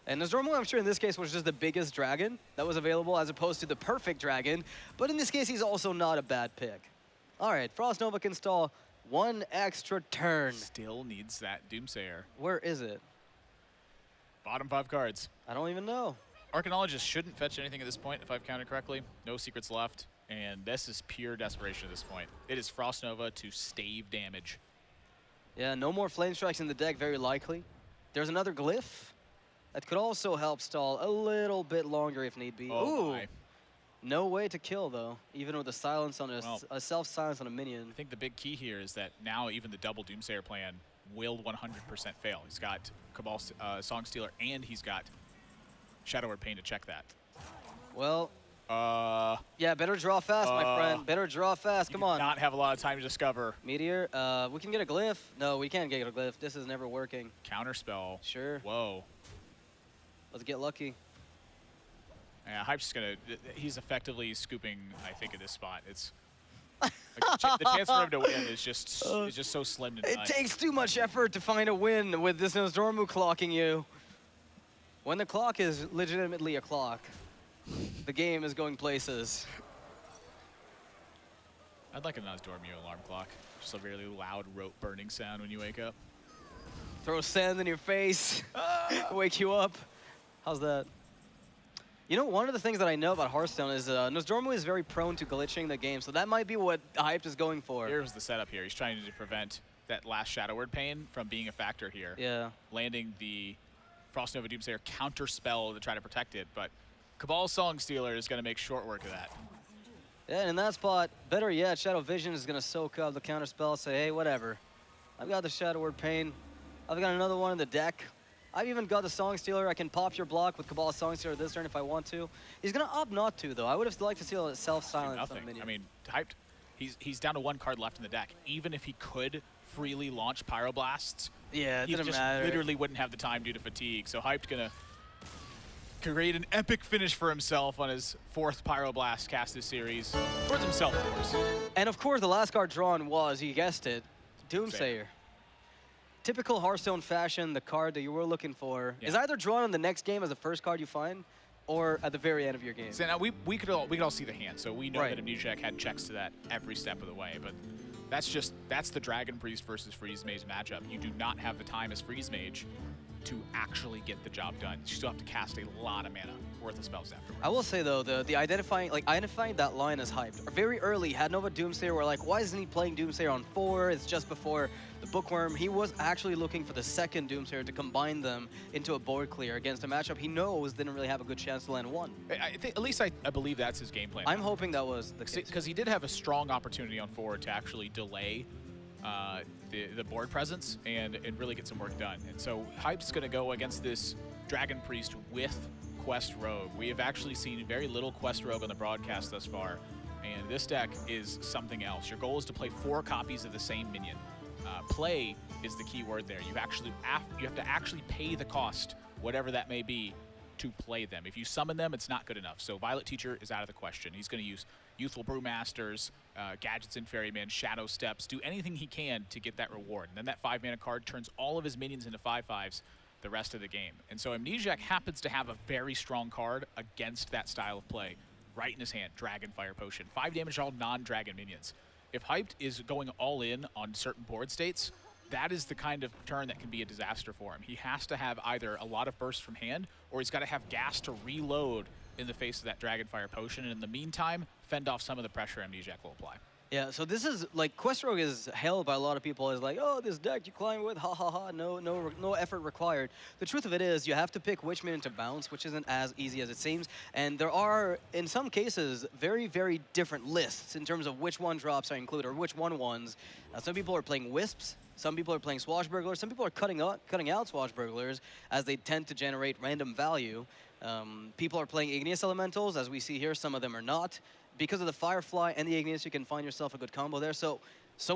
And Nosdormu, I'm sure in this case was just the biggest dragon that was available as opposed to the perfect dragon. But in this case, he's also not a bad pick. All right, Frost Nova can stall one extra turn. Still needs that Doomsayer. Where is it? Bottom 5 cards. I don't even know. Arcanologist shouldn't fetch anything at this point, if I've counted correctly. No secrets left, and this is pure desperation at this point. It is Frost Nova to stave damage. Yeah, no more Flame Strikes in the deck, very likely. There's another Glyph that could also help stall a little bit longer if need be. Oh Ooh. my. No way to kill, though, even with a silence on a self-silence on a minion. I think the big key here is that now even the double Doomsayer plan will 100% fail. He's got Cabal Song Stealer, and he's got Shadow Word Pain to check that. Well, yeah, better draw fast, my friend. Better draw fast. Come on. Not have a lot of time to discover. Meteor, we can get a Glyph. No, we can't get a Glyph. This is never working. Counterspell. Sure. Whoa. Let's get lucky. Yeah, Hype's just gonna. He's effectively scooping, I think, at this spot. It's like, the chance for him to win is just so slim to none. It takes too much effort to find a win with this Nosdormu clocking you. When the clock is legitimately a clock, the game is going places. I'd like a Nosdormu alarm clock. Just a really loud rope burning sound when you wake up. Throw sand in your face, wake you up. How's that? You know, one of the things that I know about Hearthstone is Nosdormu is very prone to glitching the game, so that might be what Hyped is going for. Here's the setup here. He's trying to prevent that last Shadow Word Pain from being a factor here. Yeah. Landing the Frost Nova Doomsayer counter spell to try to protect it, but Cabal Song Stealer is going to make short work of that. Yeah, and in that spot, better yet, Shadow Vision is going to soak up the counter spell, say, hey, whatever. I've got the Shadow Word Pain. I've got another one in the deck. I've even got the Song Stealer. I can pop your block with Cabal Song Stealer this turn if I want to. He's going to opt not to, though. I would have liked to see a self-silence on the minion. I mean, Hyped, he's down to 1 card left in the deck. Even if he could freely launch Pyroblasts, yeah, it he didn't just matter. literally wouldn't have the time due to fatigue. So Hyped going to create an epic finish for himself on his 4th Pyroblast cast this series. Towards himself, of course. And of course, the last card drawn was, you guessed it, Doomsayer. Typical Hearthstone fashion, the card that you were looking for is either drawn in the next game as the first card you find, or at the very end of your game. So now we could all see the hand, so we know that Amnesiac had checks to that every step of the way. But that's the Dragon Priest versus Freeze Mage matchup. You do not have the time as Freeze Mage to actually get the job done. You still have to cast a lot of mana worth of spells afterwards. I will say though, the identifying that line as Hyped. Very early, had Nova Doomsayer, we're like, why isn't he playing Doomsayer on 4? It's just before the Bookworm. He was actually looking for the second Doomsayer to combine them into a board clear against a matchup he knows didn't really have a good chance to land 1. I think, at least I believe that's his game plan. I'm hoping that was the case. Because he did have a strong opportunity on 4 to actually delay the board presence and really get some work done. And so Hype's going to go against this Dragon Priest with Quest Rogue. We have actually seen very little Quest Rogue on the broadcast thus far, and this deck is something else. Your goal is to play 4 copies of the same minion. Play is the key word there. You have to actually pay the cost, whatever that may be, to play them. If you summon them, it's not good enough. So Violet Teacher is out of the question. He's going to use Youthful Brewmasters, Gadgets and Ferryman, Shadow Steps, do anything he can to get that reward. And then that 5-mana card turns all of his minions into 5/5s the rest of the game. And so Amnesiac happens to have a very strong card against that style of play right in his hand. Dragon Fire Potion. 5 damage to all non-dragon minions. If Hyped is going all in on certain board states, that is the kind of turn that can be a disaster for him. He has to have either a lot of bursts from hand, or he's got to have gas to reload in the face of that Dragonfire Potion, and in the meantime, fend off some of the pressure Amnesiac will apply. Yeah, so this is, like, Quest Rogue is hailed by a lot of people as like, oh, this deck you climb with, ha ha ha, no effort required. The truth of it is, you have to pick which minion to bounce, which isn't as easy as it seems, and there are, in some cases, very, very different lists in terms of which one drops are included, or which ones. Some people are playing Wisps, some people are playing Swashbucklers, some people are cutting out Swashbucklers as they tend to generate random value. People are playing Igneous Elementals, as we see here, some of them are not. Because of the Firefly and the Igneous, you can find yourself a good combo there. So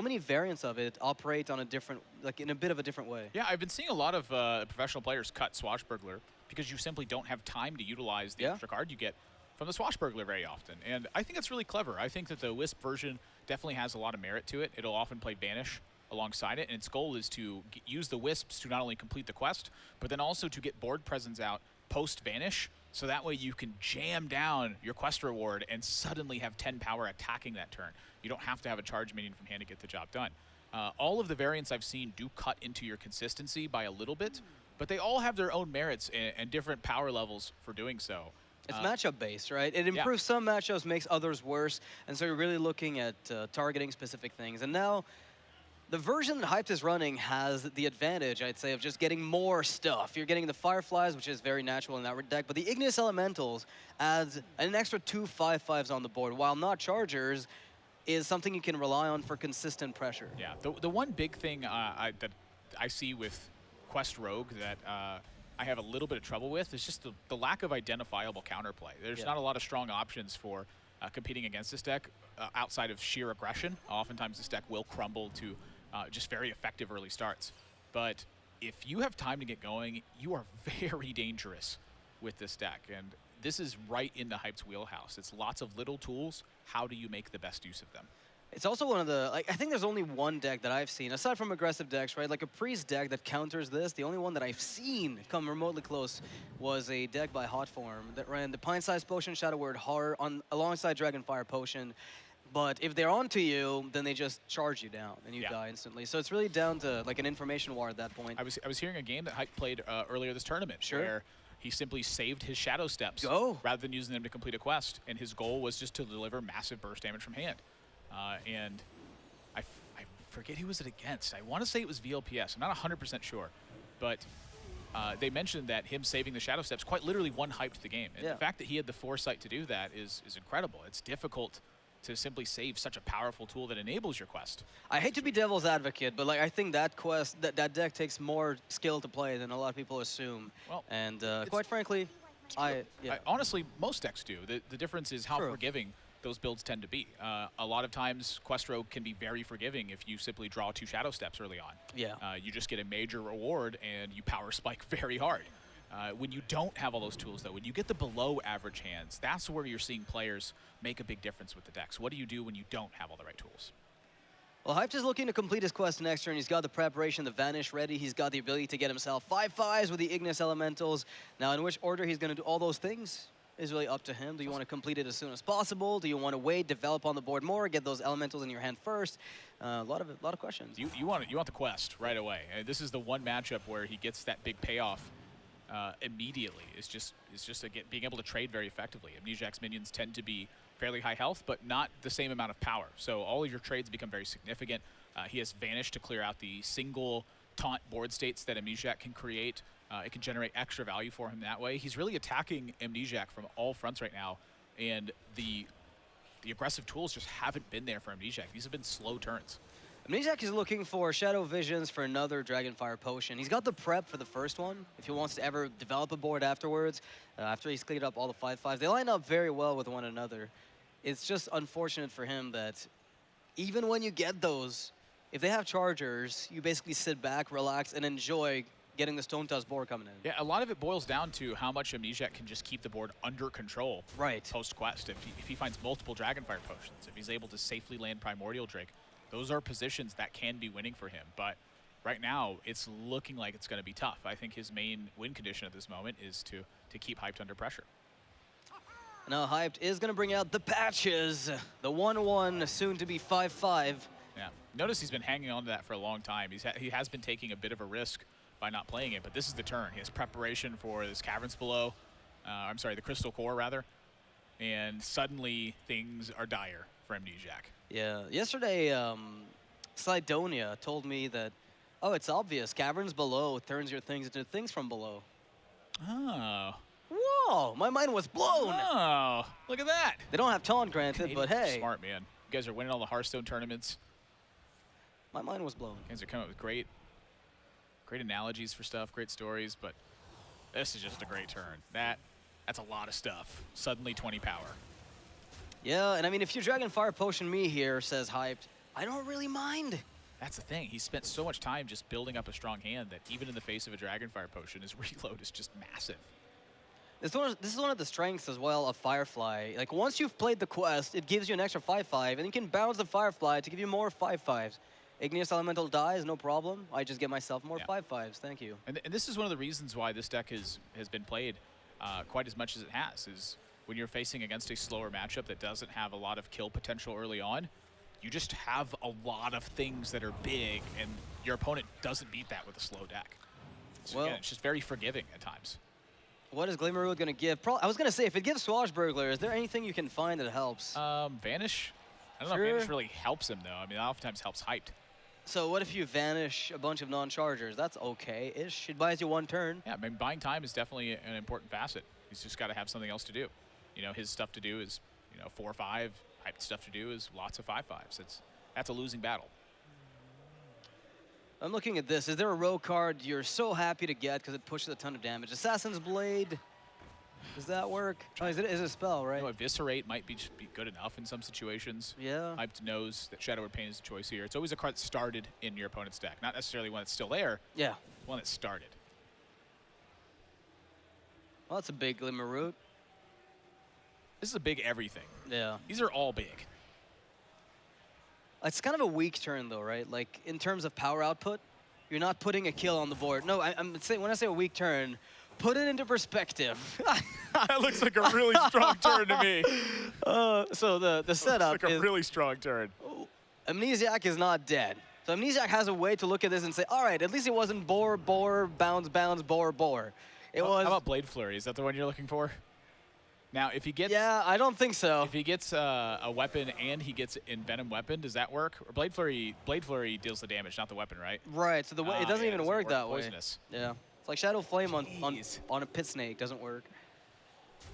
many variants of it operate on a different, like in a bit of a different way. Yeah, I've been seeing a lot of professional players cut Swashbuckler because you simply don't have time to utilize the extra card you get from the Swashbuckler very often. And I think that's really clever. I think that the Wisp version definitely has a lot of merit to it. It'll often play Banish alongside it, and its goal is to use the Wisps to not only complete the quest, but then also to get board presence out post-Vanish So that way you can jam down your quest reward and suddenly have 10 power attacking that turn. You don't have to have a charge minion from hand to get the job done. All of the variants I've seen do cut into your consistency by a little bit, but they all have their own merits and different power levels for doing so. It's matchup based, right? It improves some matchups, makes others worse, and so you're really looking at targeting specific things. And now, the version that Hyped is running has the advantage, I'd say, of just getting more stuff. You're getting the Fireflies, which is very natural in that deck, but the Igneous Elementals adds an extra 2 5/5s on the board, while not Chargers is something you can rely on for consistent pressure. Yeah, the one big thing that I see with Quest Rogue that I have a little bit of trouble with is just the lack of identifiable counterplay. There's not a lot of strong options for competing against this deck outside of sheer aggression. Oftentimes this deck will crumble to just very effective early starts. But if you have time to get going, you are very dangerous with this deck. And this is right in the Hype's wheelhouse. It's lots of little tools. How do you make the best use of them? It's also one of the, like, I think there's only one deck that I've seen, aside from aggressive decks, right? Like a Prix deck that counters this, the only one that I've seen come remotely close was a deck by Hotform that ran the Pine-Sized Potion, Shadow Word, Horror, alongside Dragonfire Potion. But if they're onto you, then they just charge you down and you die instantly. So it's really down to like an information war at that point. I was hearing a game that Hype played earlier this tournament where he simply saved his Shadow Steps rather than using them to complete a quest. And his goal was just to deliver massive burst damage from hand. And I forget who was it against. I want to say it was VLPS. I'm not 100% sure. But they mentioned that him saving the Shadow Steps quite literally one-hyped the game. And the fact that he had the foresight to do that is incredible. It's difficult to simply save such a powerful tool that enables your quest. I hate to be devil's advocate, but like I think that quest, that deck takes more skill to play than a lot of people assume. Well, and quite frankly, honestly, most decks do. The difference is how forgiving those builds tend to be. A lot of times, Quest Rogue can be very forgiving if you simply draw 2 Shadow Steps early on. You just get a major reward and you power spike very hard. When you don't have all those tools, though, when you get the below average hands, that's where you're seeing players make a big difference with the decks. What do you do when you don't have all the right tools? Well, Hyped is looking to complete his quest next turn. He's got the preparation, the Vanish ready. He's got the ability to get himself 5/5s with the Igneous Elementals. Now, in which order he's going to do all those things is really up to him. Do you want to complete it as soon as possible? Do you want to wait, develop on the board more, get those elementals in your hand first? A lot of questions. You want the quest right away. This is the one matchup where he gets that big payoff immediately. It's just being able to trade very effectively. Amnesiac's minions tend to be fairly high health, but not the same amount of power. So all of your trades become very significant. He has Vanish to clear out the single taunt board states that Amnesiac can create. It can generate extra value for him that way. He's really attacking Amnesiac from all fronts right now, and the aggressive tools just haven't been there for Amnesiac. These have been slow turns. Amnesiac is looking for Shadow Visions for another Dragonfire Potion. He's got the prep for the first one, if he wants to ever develop a board afterwards, after he's cleared up all the 5/5s. They line up very well with one another. It's just unfortunate for him that even when you get those, if they have Chargers, you basically sit back, relax, and enjoy getting the Stone Toss board coming in. Yeah, a lot of it boils down to how much Amnesiac can just keep the board under control post-quest. If he finds multiple Dragonfire Potions, if he's able to safely land Primordial Drake, those are positions that can be winning for him. But right now, it's looking like it's going to be tough. I think his main win condition at this moment is to keep Hyped under pressure. Now Hyped is going to bring out the patches. The 1/1, soon to be 5/5. Yeah, notice he's been hanging on to that for a long time. He has been taking a bit of a risk by not playing it, but this is the turn. He has preparation for this Caverns Below. I'm sorry, the Crystal Core, rather. And suddenly, things are dire for Amnesiac. Yeah, yesterday, Sidonia told me that, oh, it's obvious, Caverns Below turns your things into things from below. Oh. Whoa, my mind was blown. Oh, look at that. They don't have taunt granted, but hey. Smart, man. You guys are winning all the Hearthstone tournaments. My mind was blown. You guys are coming up with great analogies for stuff, great stories, but this is just a great turn. That's a lot of stuff. Suddenly 20 power. Yeah, and I mean, if you Dragonfire Potion me here, says Hyped, I don't really mind. That's the thing. He spent so much time just building up a strong hand that even in the face of a Dragonfire Potion, his reload is just massive. This is one of the strengths as well of Firefly. Like, once you've played the quest, it gives you an extra 5/5, and you can bounce the Firefly to give you more 5/5s. Igneous Elemental dies, no problem. I just get myself more 5/5s. Thank you. And this is one of the reasons why this deck has been played quite as much as it has, is when you're facing against a slower matchup that doesn't have a lot of kill potential early on, you just have a lot of things that are big, and your opponent doesn't beat that with a slow deck. So Well, again, it's just very forgiving at times. what is Glimmerroot going to give? I was going to say, if it gives Swashbuckler, is there anything you can find that helps? Vanish? I don't know if Vanish really helps him, though. I mean, it oftentimes helps Hyped. So what if you vanish a bunch of non-chargers? That's okay-ish. It buys you 1 turn. Yeah, I mean, buying time is definitely an important facet. He's just got to have something else to do. You know, his stuff to do is, 4-5. Hyped stuff to do is lots of 5-5s. That's a losing battle. I'm looking at this. Is there a rogue card you're so happy to get because it pushes a ton of damage? Assassin's Blade. Does that work? Oh, is it a spell, right? Eviscerate might be good enough in some situations. Yeah. Hyped knows that Shadow Word Pain is the choice here. It's always a card that started in your opponent's deck, not necessarily one that's still there. Yeah. One that started. Well, that's a big Glimmerroot. This is a big everything. Yeah. These are all big. It's kind of a weak turn, though, right? Like, in terms of power output, you're not putting a kill on the board. No, I'm saying, when I say a weak turn, put it into perspective. That looks like a really strong turn to me. So the setup Looks like a is really strong turn. Amnesiac is not dead. So Amnesiac has a way to look at this and say, all right, at least it wasn't bore, bore, bounce, bounce, bore, bore. It was. How about Blade Flurry? Is that the one you're looking for? Now, if he gets Yeah, I don't think so. if he gets a weapon and he gets Envenom Weapon, does that work? Or Blade Flurry deals the damage, not the weapon, right? Right. So the way it doesn't even work that way. Poisonous. Yeah. It's like Shadow Flame on Jeez. a Pit Snake doesn't work.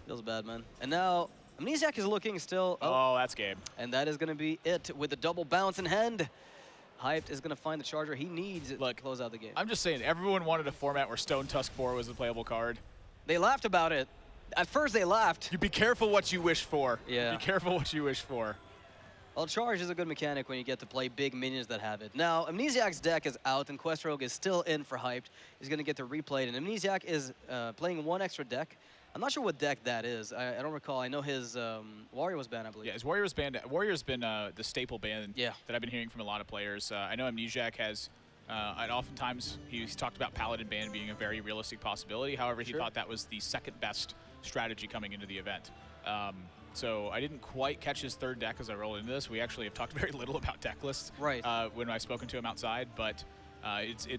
Feels bad, man. And now Amnesiac is looking still. Oh, that's game. And that is going to be it with the double bounce in hand. Hyped is going to find the charger he needs to close out the game. I'm just saying, everyone wanted a format where Stone Tusk Boar was a playable card. They laughed about it. At first, they laughed. You be careful what you wish for. Yeah. Be careful what you wish for. Well, charge is a good mechanic when you get to play big minions that have it. Now, Amnesiac's deck is out, and Quest Rogue is still in for Hyped. He's going to get to replay it, and Amnesiac is playing 1 extra deck. I'm not sure what deck that is. I don't recall. I know his Warrior was banned, I believe. Yeah, his Warrior's banned. Warrior's been the staple ban Yeah. that I've been hearing from a lot of players. I know Amnesiac has, and oftentimes he's talked about Paladin ban being a very realistic possibility. However, he thought that was the second best strategy coming into the event. So I didn't quite catch his third deck as I rolled into this. We actually have talked very little about deck lists when I've spoken to him outside, but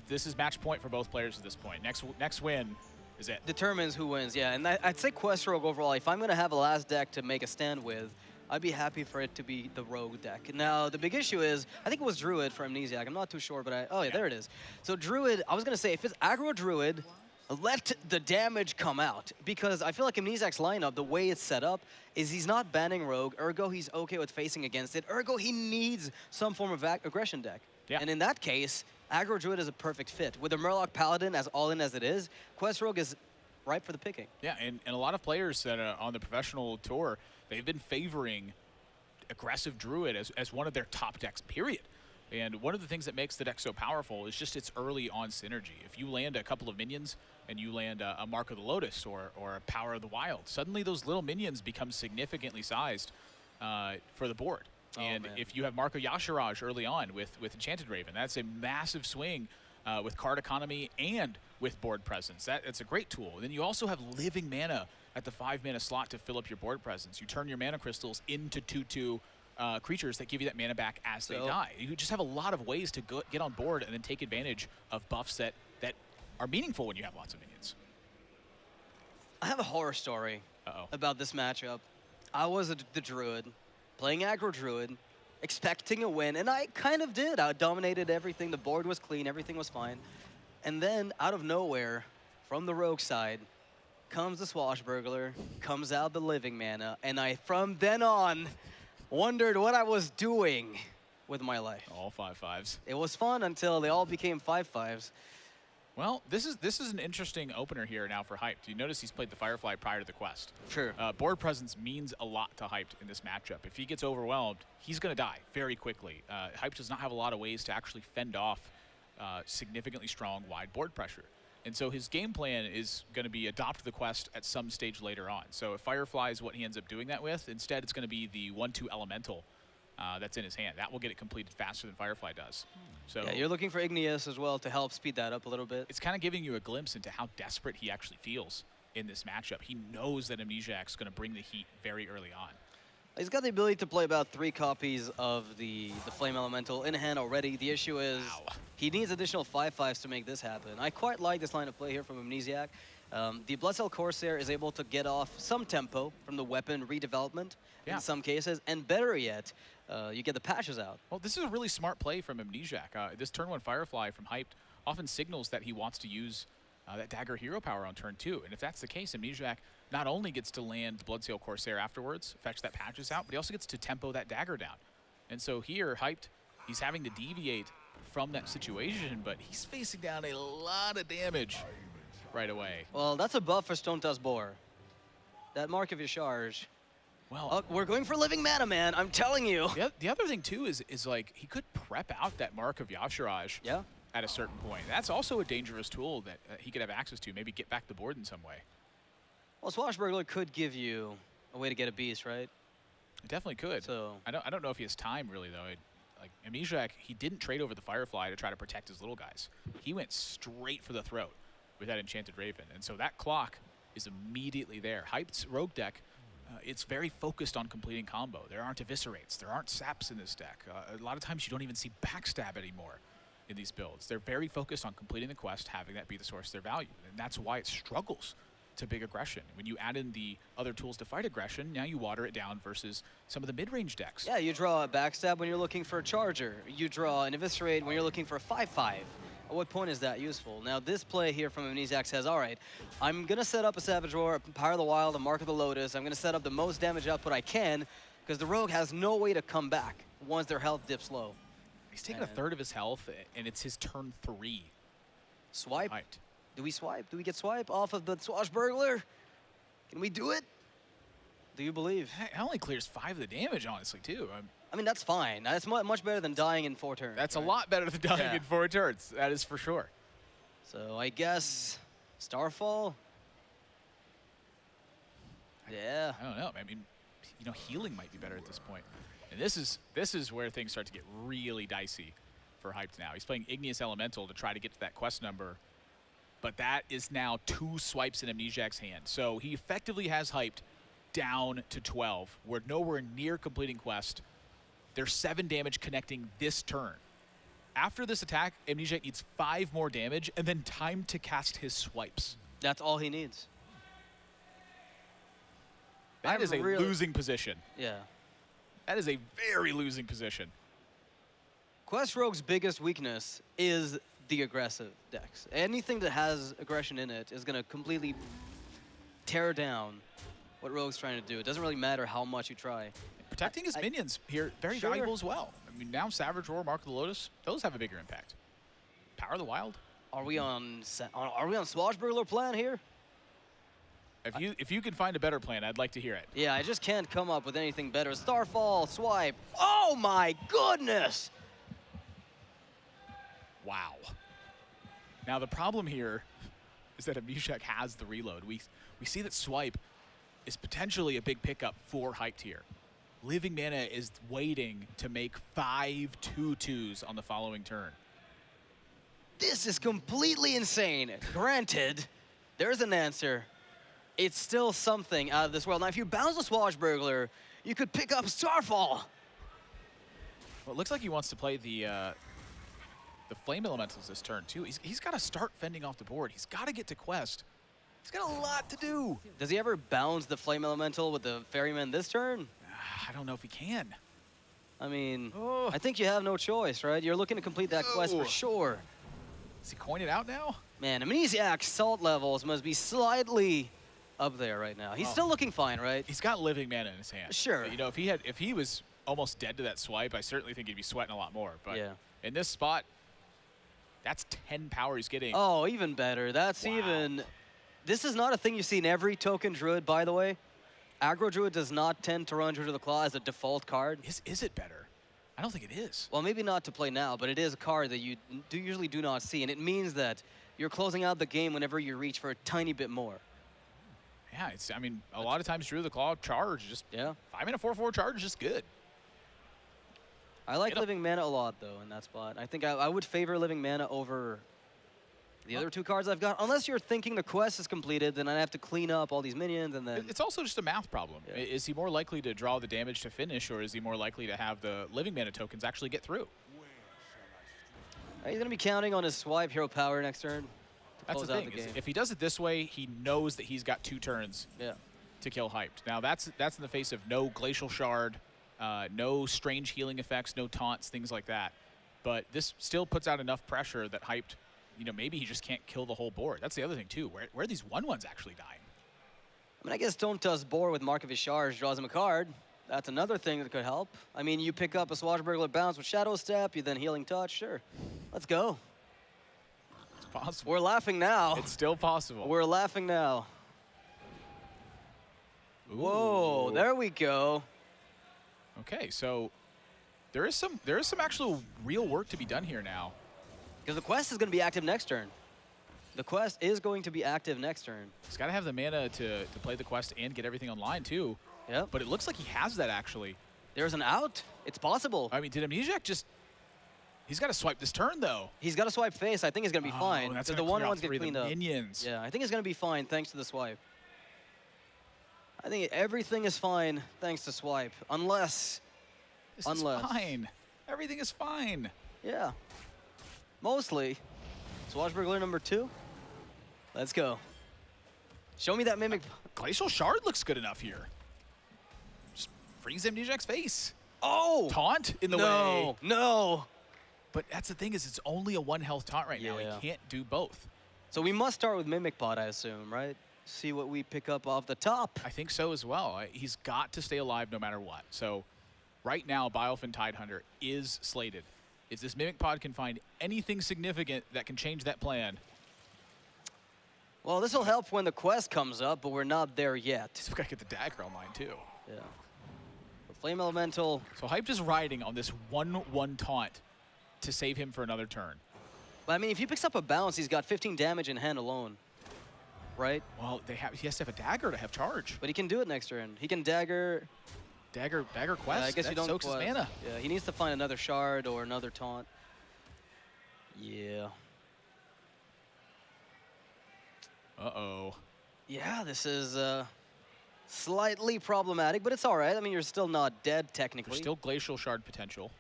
this is match point for both players at this point. Next win is it. Determines who wins, yeah. And I'd say Quest Rogue overall, if I'm going to have a last deck to make a stand with, I'd be happy for it to be the Rogue deck. Now, the big issue is, I think it was Druid for Amnesiac. I'm not too sure, but there it is. So Druid, I was going to say, if it's aggro Druid, let the damage come out, because I feel like Amnesiac's lineup, the way it's set up, is he's not banning Rogue, ergo he's okay with facing against it, ergo he needs some form of aggression deck. Yeah. And in that case, aggro Druid is a perfect fit. With the Murloc Paladin as all-in as it is, Quest Rogue is ripe for the picking. Yeah, and a lot of players that are on the professional tour, they've been favoring aggressive Druid as one of their top decks, period. And one of the things that makes the deck so powerful is just its early on synergy. If you land a couple of minions and you land a Mark of the Lotus or a Power of the Wild, suddenly those little minions become significantly sized for the board. And if you have Mark of Yashiraj early on with Enchanted Raven, that's a massive swing with card economy and with board presence. That's a great tool. And then you also have living mana at the 5-mana slot to fill up your board presence. You turn your mana crystals into 2/2 creatures that give you that mana back as they die. You just have a lot of ways to get on board and then take advantage of buffs that are meaningful when you have lots of minions. I have a horror story about this matchup. I was the Druid, playing aggro Druid, expecting a win, and I kind of did. I dominated everything. The board was clean. Everything was fine. And then, out of nowhere, from the Rogue side, comes the Swashbuckler, comes out the living mana, and I, from then on, wondered what I was doing with my life. All 5/5s. It was fun until they all became 5/5s. Well, this is an interesting opener here now for Hyped. You notice he's played the Firefly prior to the quest. Sure. Board presence means a lot to Hyped in this matchup. If he gets overwhelmed, he's going to die very quickly. Hyped does not have a lot of ways to actually fend off significantly strong wide board pressure. And so his game plan is going to be adopt the quest at some stage later on. So if Firefly is what he ends up doing that with, instead it's going to be the 1/2 elemental that's in his hand. That will get it completed faster than Firefly does. So Yeah, you're looking for Igneous as well to help speed that up a little bit. it's kind of giving you a glimpse into how desperate he actually feels in this matchup. He knows that Amnesiac's going to bring the heat very early on. He's got the ability to play about 3 copies of the Flame Elemental in hand already. The issue is he needs additional 5/5s to make this happen. I quite like this line of play here from Amnesiac. The Bloodsail Corsair is able to get off some tempo from the weapon redevelopment in some cases, and better yet, you get the patches out. Well, this is a really smart play from Amnesiac. This turn 1 Firefly from Hyped often signals that he wants to use that Dagger hero power on turn 2. And if that's the case, Amnesiac not only gets to land the Bloodsail Corsair afterwards, fetch that patches out, but he also gets to tempo that Dagger down. And so here, Hyped, he's having to deviate from that situation, but he's facing down a lot of damage right away. Well, that's a buff for Stone Tusk Boar. That Mark of your charge. Well, we're going for Living Mana, man. I'm telling you. The other thing, too, is like he could prep out that Mark of Yashiraj at a certain point. That's also a dangerous tool that he could have access to, maybe get back the board in some way. Well, Swashbuckler could give you a way to get a beast, right? It definitely could. So I don't know if he has time, really, though. Like Amnesiac, he didn't trade over the Firefly to try to protect his little guys. He went straight for the throat with that Enchanted Raven. And so that clock is immediately there. Hyped's Rogue deck, it's very focused on completing combo. There aren't Eviscerates. There aren't Saps in this deck. A lot of times you don't even see Backstab anymore in these builds. They're very focused on completing the quest, having that be the source of their value. And that's why it struggles to big aggression. When you add in the other tools to fight aggression, now you water it down versus some of the mid-range decks. Yeah, you draw a Backstab when you're looking for a Charger. You draw an Eviscerate when you're looking for a 5/5. At what point is that useful? Now, this play here from Amnesiac says, all right, I'm going to set up a Savage Roar, a Power of the Wild, a Mark of the Lotus. I'm going to set up the most damage output I can, because the Rogue has no way to come back once their health dips low. He's taking a third of his health, and it's his turn 3. Swipe? Hyped. Do we swipe? Do we get swipe off of the Swashbuckler? Can we do it? Do you believe? It only clears 5 of the damage, honestly, too. I mean, that's fine. That's much better than dying in 4 turns. That's a lot better than dying in 4 turns. That is for sure. So I guess Starfall? Yeah. I don't know. I mean, you know, healing might be better at this point. And this is where things start to get really dicey for Hyped now. He's playing Igneous Elemental to try to get to that quest number, but that is now 2 swipes in Amnesiac's hand. So he effectively has Hyped down to 12. We're nowhere near completing quest. There's 7 damage connecting this turn. After this attack, Amnesiac needs 5 more damage and then time to cast his swipes. That's all he needs. That is a losing position. Yeah. That is a very losing position. Quest Rogue's biggest weakness is the aggressive decks. Anything that has aggression in it is going to completely tear down what Rogue's trying to do. It doesn't really matter how much you try. Protecting his minions here, very valuable as well. I mean, now Savage Roar, Mark of the Lotus, those have a bigger impact. Power of the Wild. Are we on Swashbuckler plan here? If you can find a better plan, I'd like to hear it. Yeah, I just can't come up with anything better. Starfall, swipe. Oh my goodness! Wow. Now the problem here is that Amnesiac has the reload. We see that swipe is potentially a big pickup for Hyped here. Living Mana is waiting to make 5 2/2s on the following turn. This is completely insane. Granted, there's an answer. It's still something out of this world. Now, if you bounce the Swashbuckler, you could pick up Starfall. Well, it looks like he wants to play the Flame Elementals this turn, too. He's got to start fending off the board. He's got to get to quest. He's got a lot to do. Does he ever bounce the Flame Elemental with the Ferryman this turn? I don't know if he can. I mean, I think you have no choice, right? You're looking to complete that quest for sure. Is he coined out now? Man, Amnesiac's salt levels must be slightly up there right now. He's still looking fine, right? He's got Living Mana in his hand. Sure. But, you know, if he was almost dead to that swipe, I certainly think he'd be sweating a lot more. But in this spot, that's 10 power he's getting. Oh, even better. That's even... This is not a thing you see in every token Druid, by the way. Aggro Druid does not tend to run Druid of the Claw as a default card. Is it better? I don't think it is. Well, maybe not to play now, but it is a card that you usually do not see, and it means that you're closing out the game whenever you reach for a tiny bit more. Yeah, I mean, a lot of times Druid of the Claw charge, just 5-mana 4/4 charge is just good. I like Living Mana a lot, though, in that spot. I think I would favor Living Mana over The other 2 cards I've got, unless you're thinking the quest is completed, then I have to clean up all these minions and then... It's also just a math problem. Yeah. Is he more likely to draw the damage to finish, or is he more likely to have the living mana tokens actually get through? He's going to be counting on his swipe hero power next turn. That's the thing. If he does it this way, he knows that he's got 2 turns to kill Hyped. Now, that's in the face of no Glacial Shard, no strange healing effects, no taunts, things like that. But this still puts out enough pressure that Hyped, you know, maybe he just can't kill the whole board. That's the other thing, too. Where are these 1/1s actually dying? I mean, I guess Don't Does Boar with Mark of his Shards draws him a card. That's another thing that could help. I mean, you pick up a Swashbuckler bounce with Shadow Step, you then Healing Touch, sure. Let's go. It's possible. We're laughing now. It's still possible. We're laughing now. Ooh. Whoa, there we go. Okay, so there is some actual real work to be done here now. Because the quest is going to be active next turn. The quest is going to be active next turn. He's got to have the mana to play the quest and get everything online, too. Yep. But it looks like he has that, actually. There's an out. It's possible. I mean, did Amnesiac just... He's got to swipe this turn, though. He's got to swipe face. I think he's going to be fine. That's So gonna the clear out 1/1s get 3 of the cleaned up. minions. Yeah, I think it's going to be fine thanks to the swipe. I think everything is fine thanks to swipe. Unless... This is fine. Everything is fine. Yeah. Mostly. Swashbuckler number 2. Let's go. Show me that Mimic. Glacial Shard looks good enough here. Just freeze Amnesiac's face. Oh! Taunt in the way. No, no. But that's the thing is it's only a 1 health taunt right now. Yeah. He can't do both. So we must start with Mimic Pod, I assume, right? See what we pick up off the top. I think so as well. He's got to stay alive no matter what. So right now, Biofin Tidehunter is slated. If this Mimic Pod can find anything significant that can change that plan. Well, this will help when the quest comes up, but we're not there yet. We've got to get the dagger online too. Yeah. The Flame Elemental. So Hyped is riding on this 1/1 taunt to save him for another turn. But I mean, if he picks up a bounce, he's got 15 damage in hand alone, right? Well, he has to have a dagger to have charge. But he can do it next turn. He can dagger. Dagger quest. I guess that you don't soaks his quest. mana. Yeah, he needs to find another shard or another taunt. Yeah. Uh-oh. Yeah, this is slightly problematic, but it's all right. I mean, you're still not dead technically. There's still Glacial Shard potential.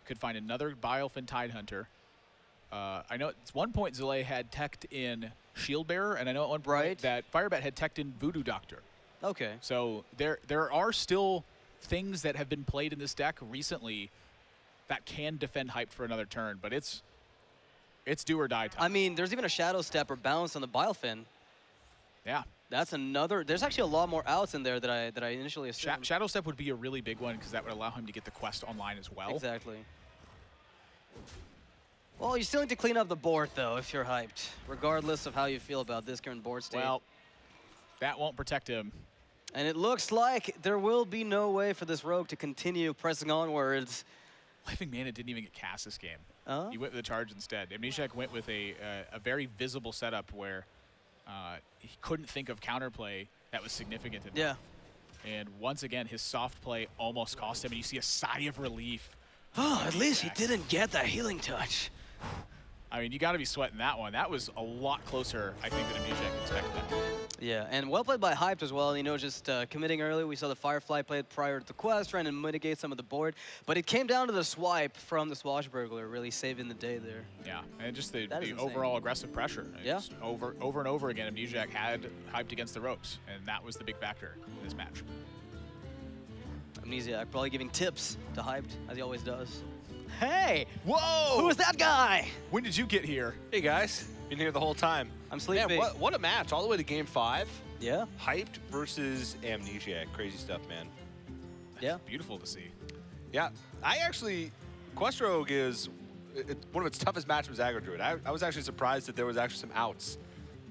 Could find another Biofin Tidehunter. I know at one point Zule had teched in Shield Bearer, and I know at one point that Firebat had teched in Voodoo Doctor. Okay. So there are still things that have been played in this deck recently that can defend Hype for another turn, but it's do or die time. I mean, there's even a Shadow Step or bounce on the Biofin. Yeah. That's another. There's actually a lot more outs in there that I initially assumed. Shadow Step would be a really big one because that would allow him to get the quest online as well. Exactly. Well, you still need to clean up the board, though, if you're hyped, regardless of how you feel about this current board state. Well, that won't protect him. And it looks like there will be no way for this rogue to continue pressing onwards. Living Mana didn't even get cast this game. Huh? He went with the charge instead. Amnesiac went with a very visible setup where he couldn't think of counterplay that was significant enough. Yeah. And once again, his soft play almost cost him, and you see a sigh of relief. Oh, at least he didn't get that healing touch. I mean, you got to be sweating that one. That was a lot closer, I think, than Amnesiac expected that. Yeah, and well played by Hyped as well. You know, just committing early. We saw the Firefly played prior to the quest, trying to mitigate some of the board. But it came down to the swipe from the Swashbuckler, really saving the day there. Yeah, and just the insane. overall aggressive pressure. Yeah. Just over and over again, Amnesiac had Hyped against the ropes, and that was the big factor in this match. Amnesiac probably giving tips to Hyped, as he always does. Hey! Whoa! Who is that guy? When did you get here? Hey guys, been here the whole time. I'm sleepy. Man, what a match! All the way to Game 5. Yeah. Hyped versus Amnesiac. Crazy stuff, man. Yeah. Beautiful to see. Yeah, I actually, Quest Rogue is one of its toughest matchups, Aggro Druid. I was actually surprised that there was actually some outs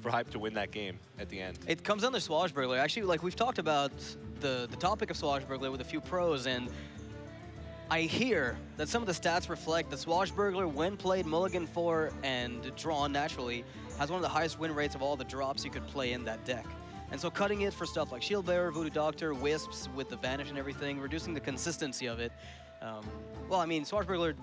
for Hype to win that game at the end. It comes down to Swashbuckler. Actually, like we've talked about the topic of Swashbuckler with a few pros, and I hear that some of the stats reflect that Swashbuckler, when played mulligan for and drawn naturally, has one of the highest win rates of all the drops you could play in that deck. And so cutting it for stuff like Shield Bearer, Voodoo Doctor, Wisps with the Vanish and everything, reducing the consistency of it. Well, I mean, Swashbuckler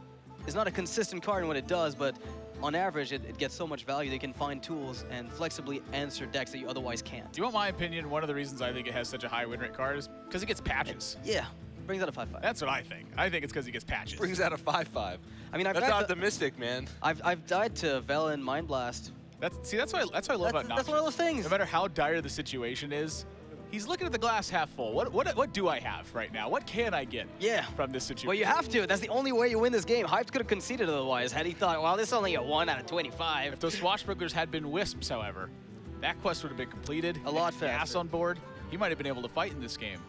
is not a consistent card in what it does, but on average, it gets so much value that you can find tools and flexibly answer decks that you otherwise can't. Do you want my opinion? One of the reasons I think it has such a high win rate card is because it gets patches. Yeah, brings out a 5/5. That's what I think. I think it's because he gets patches. Brings out a 5/5. I mean, that's optimistic, man. I've died to Velen Mind Blast. That's what I love about Noxious. That's one of those things. No matter how dire the situation is, he's looking at the glass half full. What do I have right now? What can I get from this situation? Well, you have to. That's the only way you win this game. Hyped could have conceded otherwise had he thought, well, this is only a 1 out of 25. If those swashbucklers had been wisps, however, that quest would have been completed. A lot faster. Gas on board. He might have been able to fight in this game.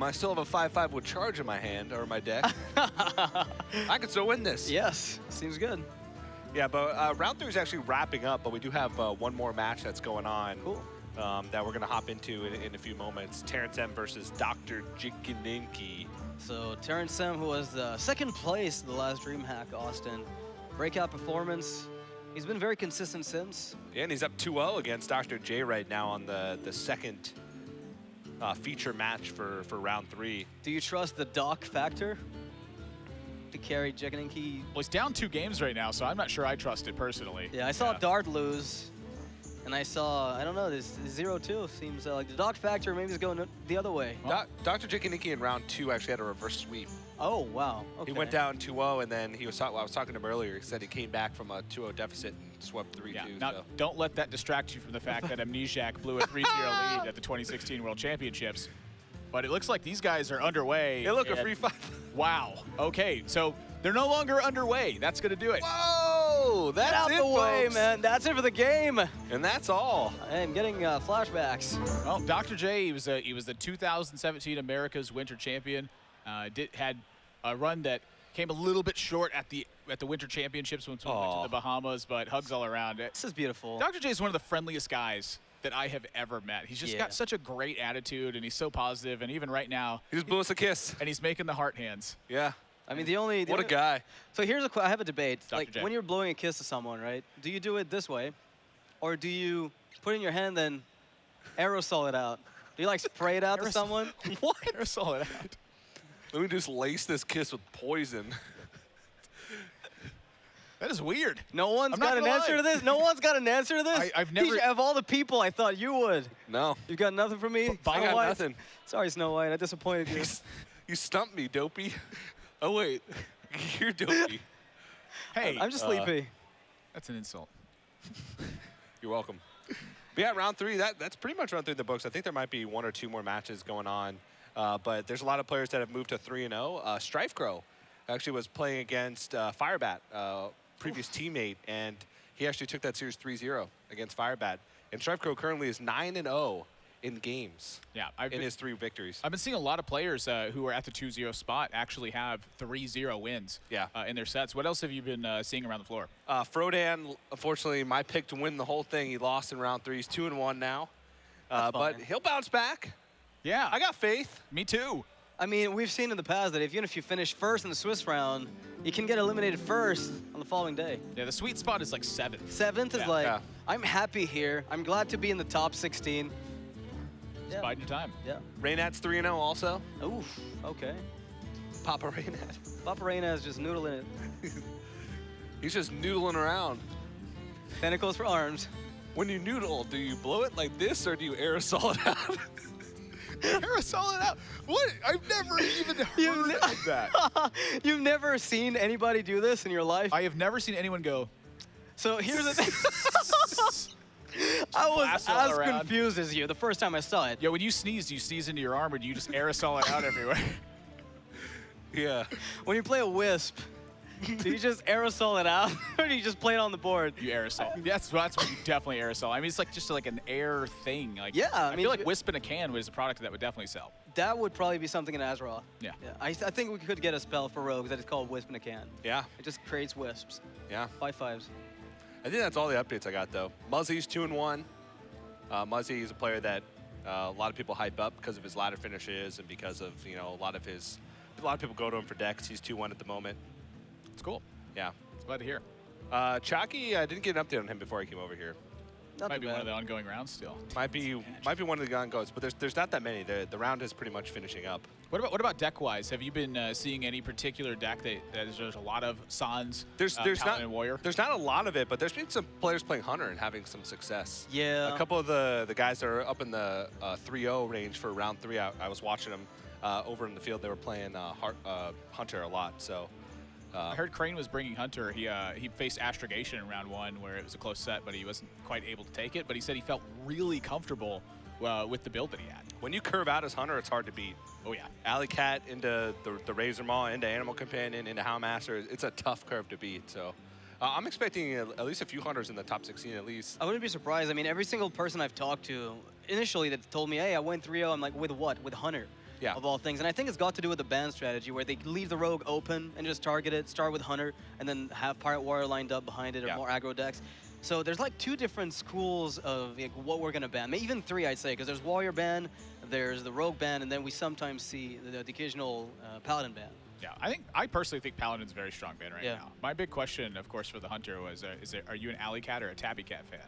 I still have a 5/5 with charge in my hand, or my deck. I could still win this. Yes, seems good. Yeah, but round 3 is actually wrapping up, but we do have one more match that's going on. Cool. That we're going to hop into in a few moments. Terrence M versus Dr. Jikininki. So Terrence M, who was second place the last DreamHack Austin. Breakout performance. He's been very consistent since. Yeah, and he's up 2-0 against Dr. J right now on the second feature match for round 3. Do you trust the Doc factor to carry Jikininki? Well, he's down 2 games right now, so I'm not sure I trust it personally. Yeah, I saw Dart lose. And I saw, I don't know, this 0-2 seems like the Doc factor maybe is going the other way. Dr. Jikininki in round 2 actually had a reverse sweep. Oh, wow. Okay. He went down 2-0, and then I was talking to him earlier. He said he came back from a 2-0 deficit and swept 3-2. Yeah. Now, so. don't let that distract you from the fact that Amnesiac blew a 3-0 lead at the 2016 World Championships. But it looks like these guys are underway. Hey, look, a free 5. Wow. Okay, so they're no longer underway. That's going to do it. Whoa! That's out it, the way, folks. man. That's it for the game. And that's all. I'm getting flashbacks. Well, Dr. J, he was the 2017 America's Winter Champion. Had a run that came a little bit short at the Winter Championships when we went to the Bahamas, but hugs all around. This is beautiful. Dr. J is one of the friendliest guys that I have ever met. He's just got such a great attitude, and he's so positive. And even right now, he just blew us a kiss. And he's making the heart hands. Yeah. I mean, what a guy. So here's I have a debate. Dr. Like J. when you're blowing a kiss to someone, right? Do you do it this way, or do you put it in your hand and aerosol it out? Do you like spray it out to someone? What? Aerosol it out. Let me just lace this kiss with poison. That is weird. No one's got an answer to this? No one's got an answer to this? I've never... Of all the people, I thought you would. No. You got nothing for me? I got nothing. Sorry, Snow White. I disappointed you. You stumped me, Dopey. Oh, wait. You're Dopey. Hey. I'm just sleepy. That's an insult. You're welcome. But yeah, round 3, that's pretty much round 3 of the books. I think there might be 1 or 2 more matches going on. But there's a lot of players that have moved to 3-0. Strifecrow actually was playing against Firebat, previous teammate, and he actually took that series 3-0 against Firebat. And Strifecrow currently is 9-0 in games. Yeah, in his 3 victories. I've been seeing a lot of players who are at the 2-0 spot actually have 3-0 wins in their sets. What else have you been seeing around the floor? Frodan, unfortunately, my pick to win the whole thing. He lost in round 3. He's 2-1 now. But he'll bounce back. Yeah. I got faith. Me too. I mean, we've seen in the past that even if you finish first in the Swiss round, you can get eliminated first on the following day. Yeah, the sweet spot is like 7th. 7th is I'm happy here. I'm glad to be in the top 16. Just biding your time. Yeah. Reynat's 3-0 also. Oof, okay. Papa Reynat. Papa Reynat is just noodling it. He's just noodling around. Tentacles for arms. When you noodle, do you blow it like this or do you aerosol it out? Aerosol it out? What? I've never even heard of that. You've never seen anybody do this in your life? I have never seen anyone go. So here's the thing. I was as confused as you the first time I saw it. Yeah, when you sneeze, do you sneeze into your arm or do you just aerosol it out everywhere? Yeah. When you play a Wisp, do you just aerosol it out or do you just play it on the board? You aerosol. That's what you definitely aerosol. I mean, it's like just like an air thing. Like, yeah, I feel like Wisp in a can was a product that would definitely sell. That would probably be something in Azeroth. Yeah. I think we could get a spell for Rogues that is called Wisp in a can. Yeah. It just creates Wisps. Yeah. 5/5s. I think that's all the updates I got, though. Muzzy's 2-1. Muzzy is a player that a lot of people hype up because of his ladder finishes and because of, a lot of people go to him for decks. He's 2-1 at the moment. It's cool. Yeah. Glad to hear. Chalky, I didn't get an update on him before I came over here. Not Might too be one bad. of the ongoing rounds still. Might be one of the ongoings, but there's not that many. The round is pretty much finishing up. What about deck wise? Have you been seeing any particular deck that there's a lot of Sans, There's Paladin not and Warrior? there's not a lot of it, but there's been some players playing Hunter and having some success. Yeah. A couple of the guys that are up in the 3-0 range for round 3, I was watching them over in the field. They were playing Hunter a lot. So I heard Crane was bringing Hunter. He faced Astrogation in round 1 where it was a close set, but he wasn't quite able to take it. But he said he felt really comfortable with the build that he had. when you curve out as Hunter, it's hard to beat. Oh yeah. Alley Cat into the Razor Maw, into Animal Companion, into Houndmaster. It's a tough curve to beat. So I'm expecting at least a few Hunters in the top 16 at least. I wouldn't be surprised. I mean, every single person I've talked to initially that told me, hey, I went 3-0, I'm like, with what? With Hunter. Yeah. Of all things. And I think it's got to do with the ban strategy where they leave the Rogue open and just target it, start with Hunter, and then have Pirate Warrior lined up behind it or more aggro decks. So there's like 2 different schools of like, what we're going to ban. Maybe even 3, I'd say, because there's Warrior ban, there's the Rogue ban, and then we sometimes see the occasional Paladin ban. Yeah, I personally think Paladin's a very strong ban right now. My big question, of course, for the Hunter was, are you an Alley Cat or a Tabby Cat fan?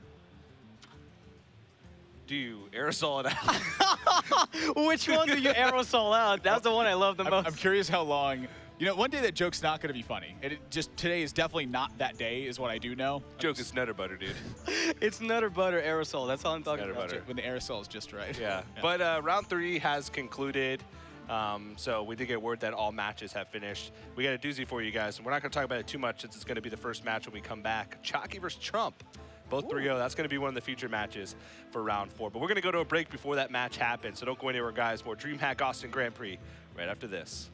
Do you aerosol it out? Which one do you aerosol out? That's the one I love the most. I'm curious how long. You know, one day that joke's not going to be funny. Today is definitely not that day, is what I do know. Joke is Nutter Butter, dude. It's Nutter Butter aerosol. That's all I'm talking Nutter about. Butter. When the aerosol is just right. Yeah. But round 3 has concluded. So we did get word that all matches have finished. We got a doozy for you guys. We're not going to talk about it too much since it's going to be the first match when we come back. Chalky versus Trump. Both 3-0. That's going to be one of the featured matches for round 4. But we're going to go to a break before that match happens. So don't go anywhere, guys. More DreamHack Austin Grand Prix right after this.